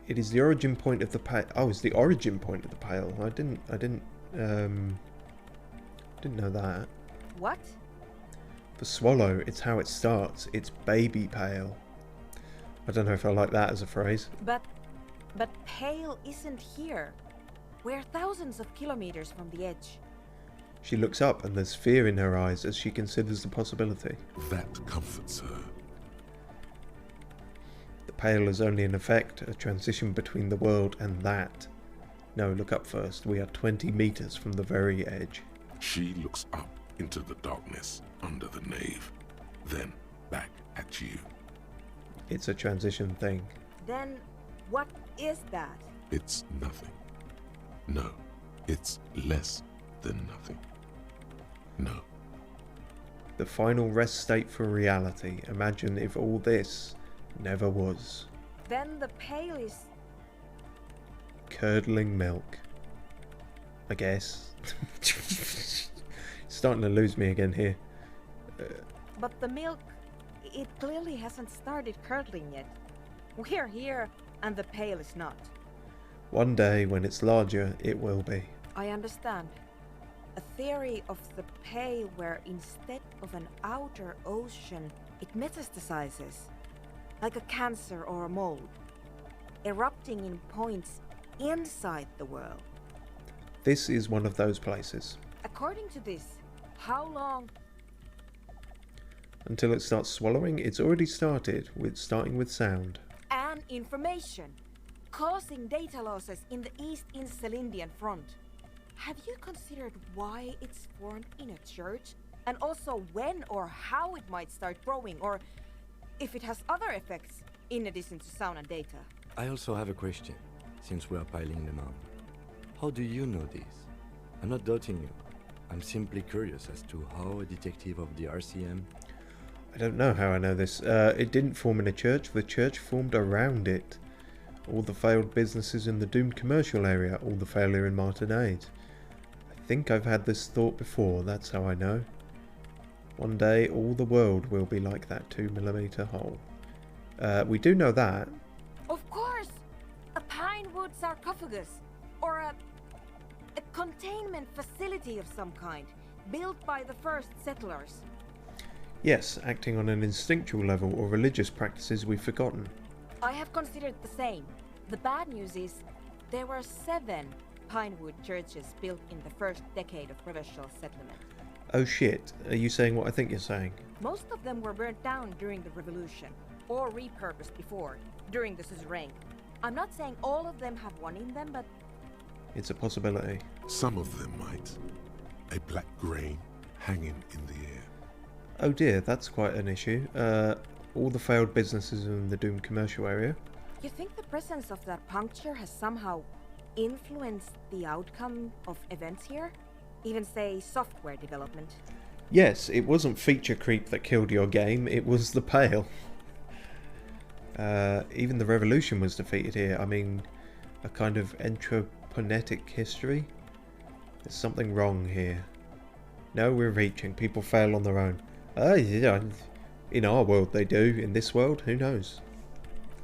It is the origin point of the pail. Oh, it's the origin point of the pail. I didn't know that. What? The swallow. It's how it starts. It's baby pail. I don't know if I like that as a phrase. But Pale isn't here. We're thousands of kilometers from the edge. She looks up and there's fear in her eyes as she considers the possibility. That comforts her. The pail is only an effect, a transition between the world and that. No, look up first. We are 20 meters from the very edge. She looks up into the darkness under the nave, then back at you. It's a transition thing. Then what is that? It's nothing. No, it's less than nothing. No. The final rest state for reality. Imagine if all this never was. Then the Pale is... curdling milk. I guess. Starting to lose me again here. But the milk, it clearly hasn't started curdling yet. We're here, and the Pale is not. One day, when it's larger, it will be. I understand. A theory of the Pale where instead of an outer ocean, it metastasizes. Like a cancer or a mold. Erupting in points inside the world. This is one of those places. According to this, how long... Until it starts swallowing, it's already started, starting with sound. And information. Causing data losses in the East Insulindian front. Have you considered why it's formed in a church? And also when or how it might start growing, or if it has other effects, in addition to sound and data? I also have a question, since we are piling them on. How do you know this? I'm not doubting you. I'm simply curious as to how a detective of the RCM... I don't know how I know this. It didn't form in a church. The church formed around it. All the failed businesses in the doomed commercial area. All the failure in Martinez. I think I've had this thought before. That's how I know. One day, all the world will be like that 2mm hole. We do know that. Of course! A pine wood sarcophagus. Or a containment facility of some kind. Built by the first settlers. Yes, acting on an instinctual level or religious practices we've forgotten. I have considered the same. The bad news is, there were 7 pinewood churches built in the first decade of provincial settlement. Oh shit, are you saying what I think you're saying? Most of them were burnt down during the revolution, or repurposed before, during the suzerain. I'm not saying all of them have one in them, but... It's a possibility. Some of them might. A black grain hanging in the air. Oh dear, that's quite an issue. All the failed businesses in the doomed commercial area. You think the presence of that puncture has somehow influenced the outcome of events here? Even say software development? Yes, it wasn't feature creep that killed your game, it was the Pale. Even the revolution was defeated here. I mean, a kind of anthroponetic history? There's something wrong here. No, we're reaching. People fail on their own. Yeah, in our world they do. In this world, who knows?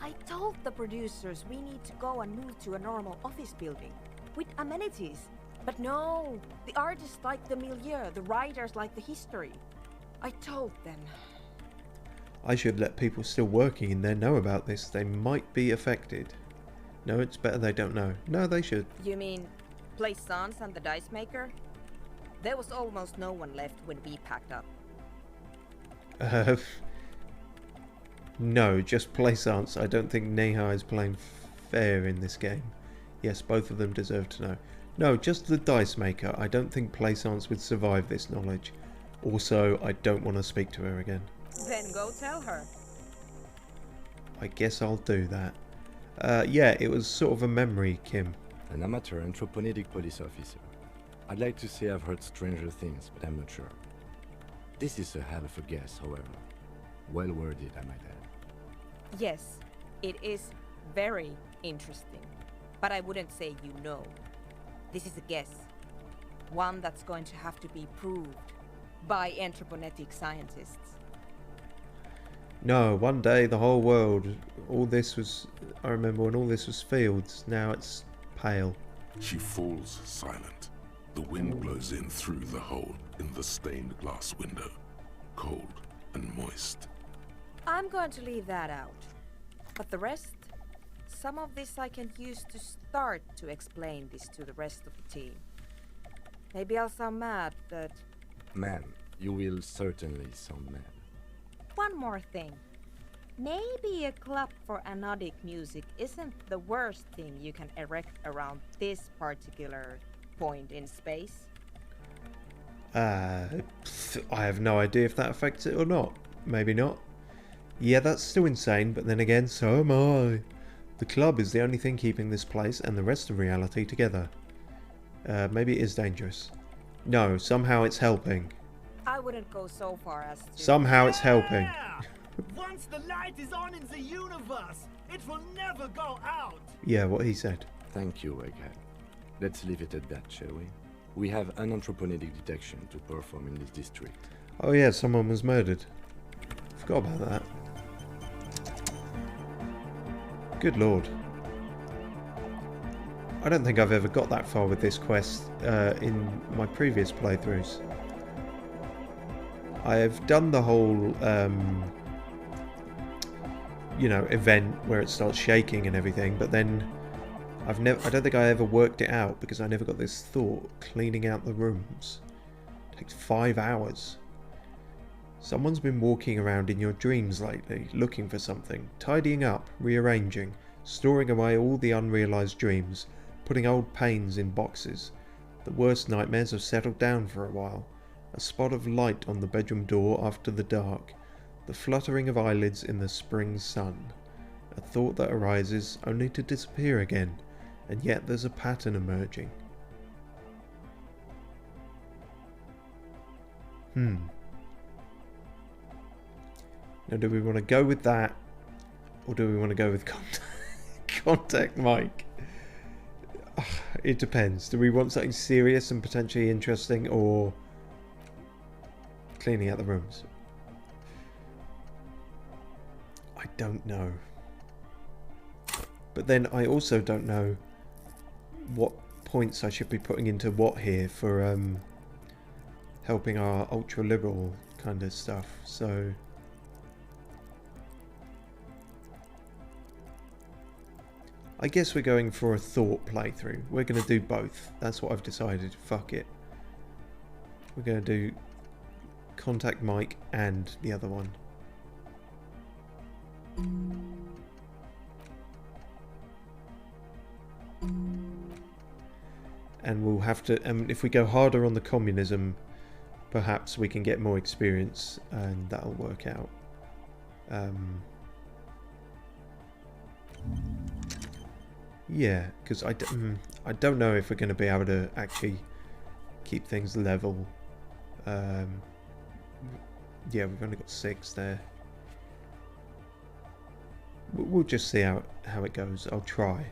I told the producers we need to go and move to a normal office building with amenities. But no, the artists like the milieu, the writers like the history. I told them. I should let people still working in there know about this. They might be affected. No, it's better they don't know. No, they should. You mean Plaisance and the Dice Maker? There was almost no one left when we packed up. No, just Plaisance. I don't think Neha is playing fair in this game. Yes, both of them deserve to know. No, just the Dice Maker. I don't think Plaisance would survive this knowledge. Also, I don't want to speak to her again. Then go tell her. I guess I'll do that. Yeah, it was sort of a memory, Kim. An amateur anthroponetic police officer. I'd like to say I've heard stranger things, but I'm not sure. This is a hell of a guess, however. Well worded, I might add. Yes, it is very interesting. But I wouldn't say you know. This is a guess. One that's going to have to be proved by anthroponetic scientists. No, one day the whole world, all this was, I remember when all this was fields, now it's pale. She falls silent. The wind blows in through the hole in the stained glass window, cold and moist. I'm going to leave that out. But the rest? Some of this I can use to start to explain this to the rest of the team. Maybe I'll sound mad, but... Man, you will certainly sound mad. One more thing. Maybe a club for anodic music isn't the worst thing you can erect around this particular point in space. I have no idea if that affects it or not. Maybe not. Yeah, that's still insane, but then again, so am I. The club is the only thing keeping this place and the rest of reality together. Maybe it is dangerous. No, somehow it's helping. I wouldn't go so far as to... Somehow it's helping. Once the light is on in the universe, it will never go out. Yeah, what he said. Thank you, Egghead. Let's leave it at that, shall we? We have an anthroponetic detection to perform in this district. Oh yeah, someone was murdered. Forgot about that. Good lord. I don't think I've ever got that far with this quest in my previous playthroughs. I have done the whole, you know, event where it starts shaking and everything, but then I don't think I ever worked it out because I never got this thought. Cleaning out the rooms. It takes 5 hours. Someone's been walking around in your dreams lately, looking for something, tidying up, rearranging, storing away all the unrealised dreams, putting old pains in boxes. The worst nightmares have settled down for a while. A spot of light on the bedroom door after the dark. The fluttering of eyelids in the spring sun. A thought that arises only to disappear again, and yet there's a pattern emerging. Now, do we want to go with that, or do we want to go with contact Mike? It depends. Do we want something serious and potentially interesting, or cleaning out the rooms? I don't know. But then I also don't know what points I should be putting into what here for helping our ultra-liberal kind of stuff. So I guess we're going for a thought playthrough. We're going to do both. That's what I've decided. Fuck it. We're going to do Contact Mike and the other one. And we'll have to, if we go harder on the communism, perhaps we can get more experience and that'll work out. Yeah, because I don't know if we're going to be able to actually keep things level. Yeah, we've only got 6 there. We'll just see how it goes. I'll try.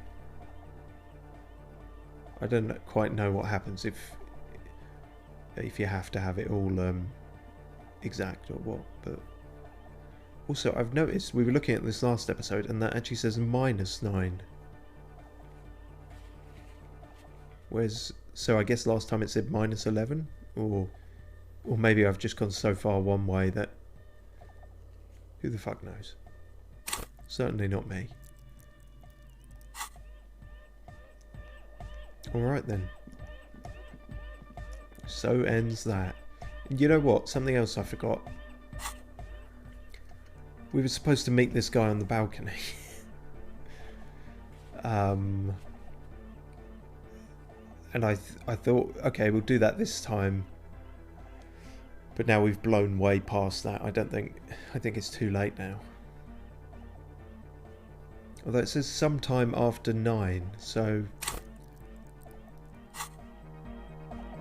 I don't quite know what happens if you have to have it all exact or what, but also I've noticed we were looking at this last episode and that actually says -9. Whereas, so I guess last time it said -11, or maybe I've just gone so far one way that who the fuck knows. Certainly not me. Alright then. So ends that. You know what? Something else I forgot. We were supposed to meet this guy on the balcony. And I thought, okay, we'll do that this time. But now we've blown way past that. I think it's too late now. Although it says sometime after 9, so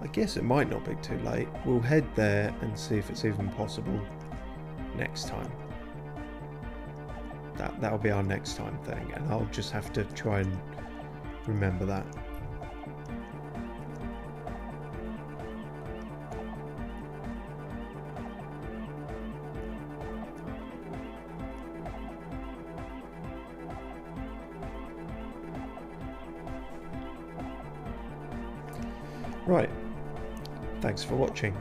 I guess it might not be too late. We'll head there and see if it's even possible next time. That'll be our next time thing, and I'll just have to try and remember that. Right, thanks for watching.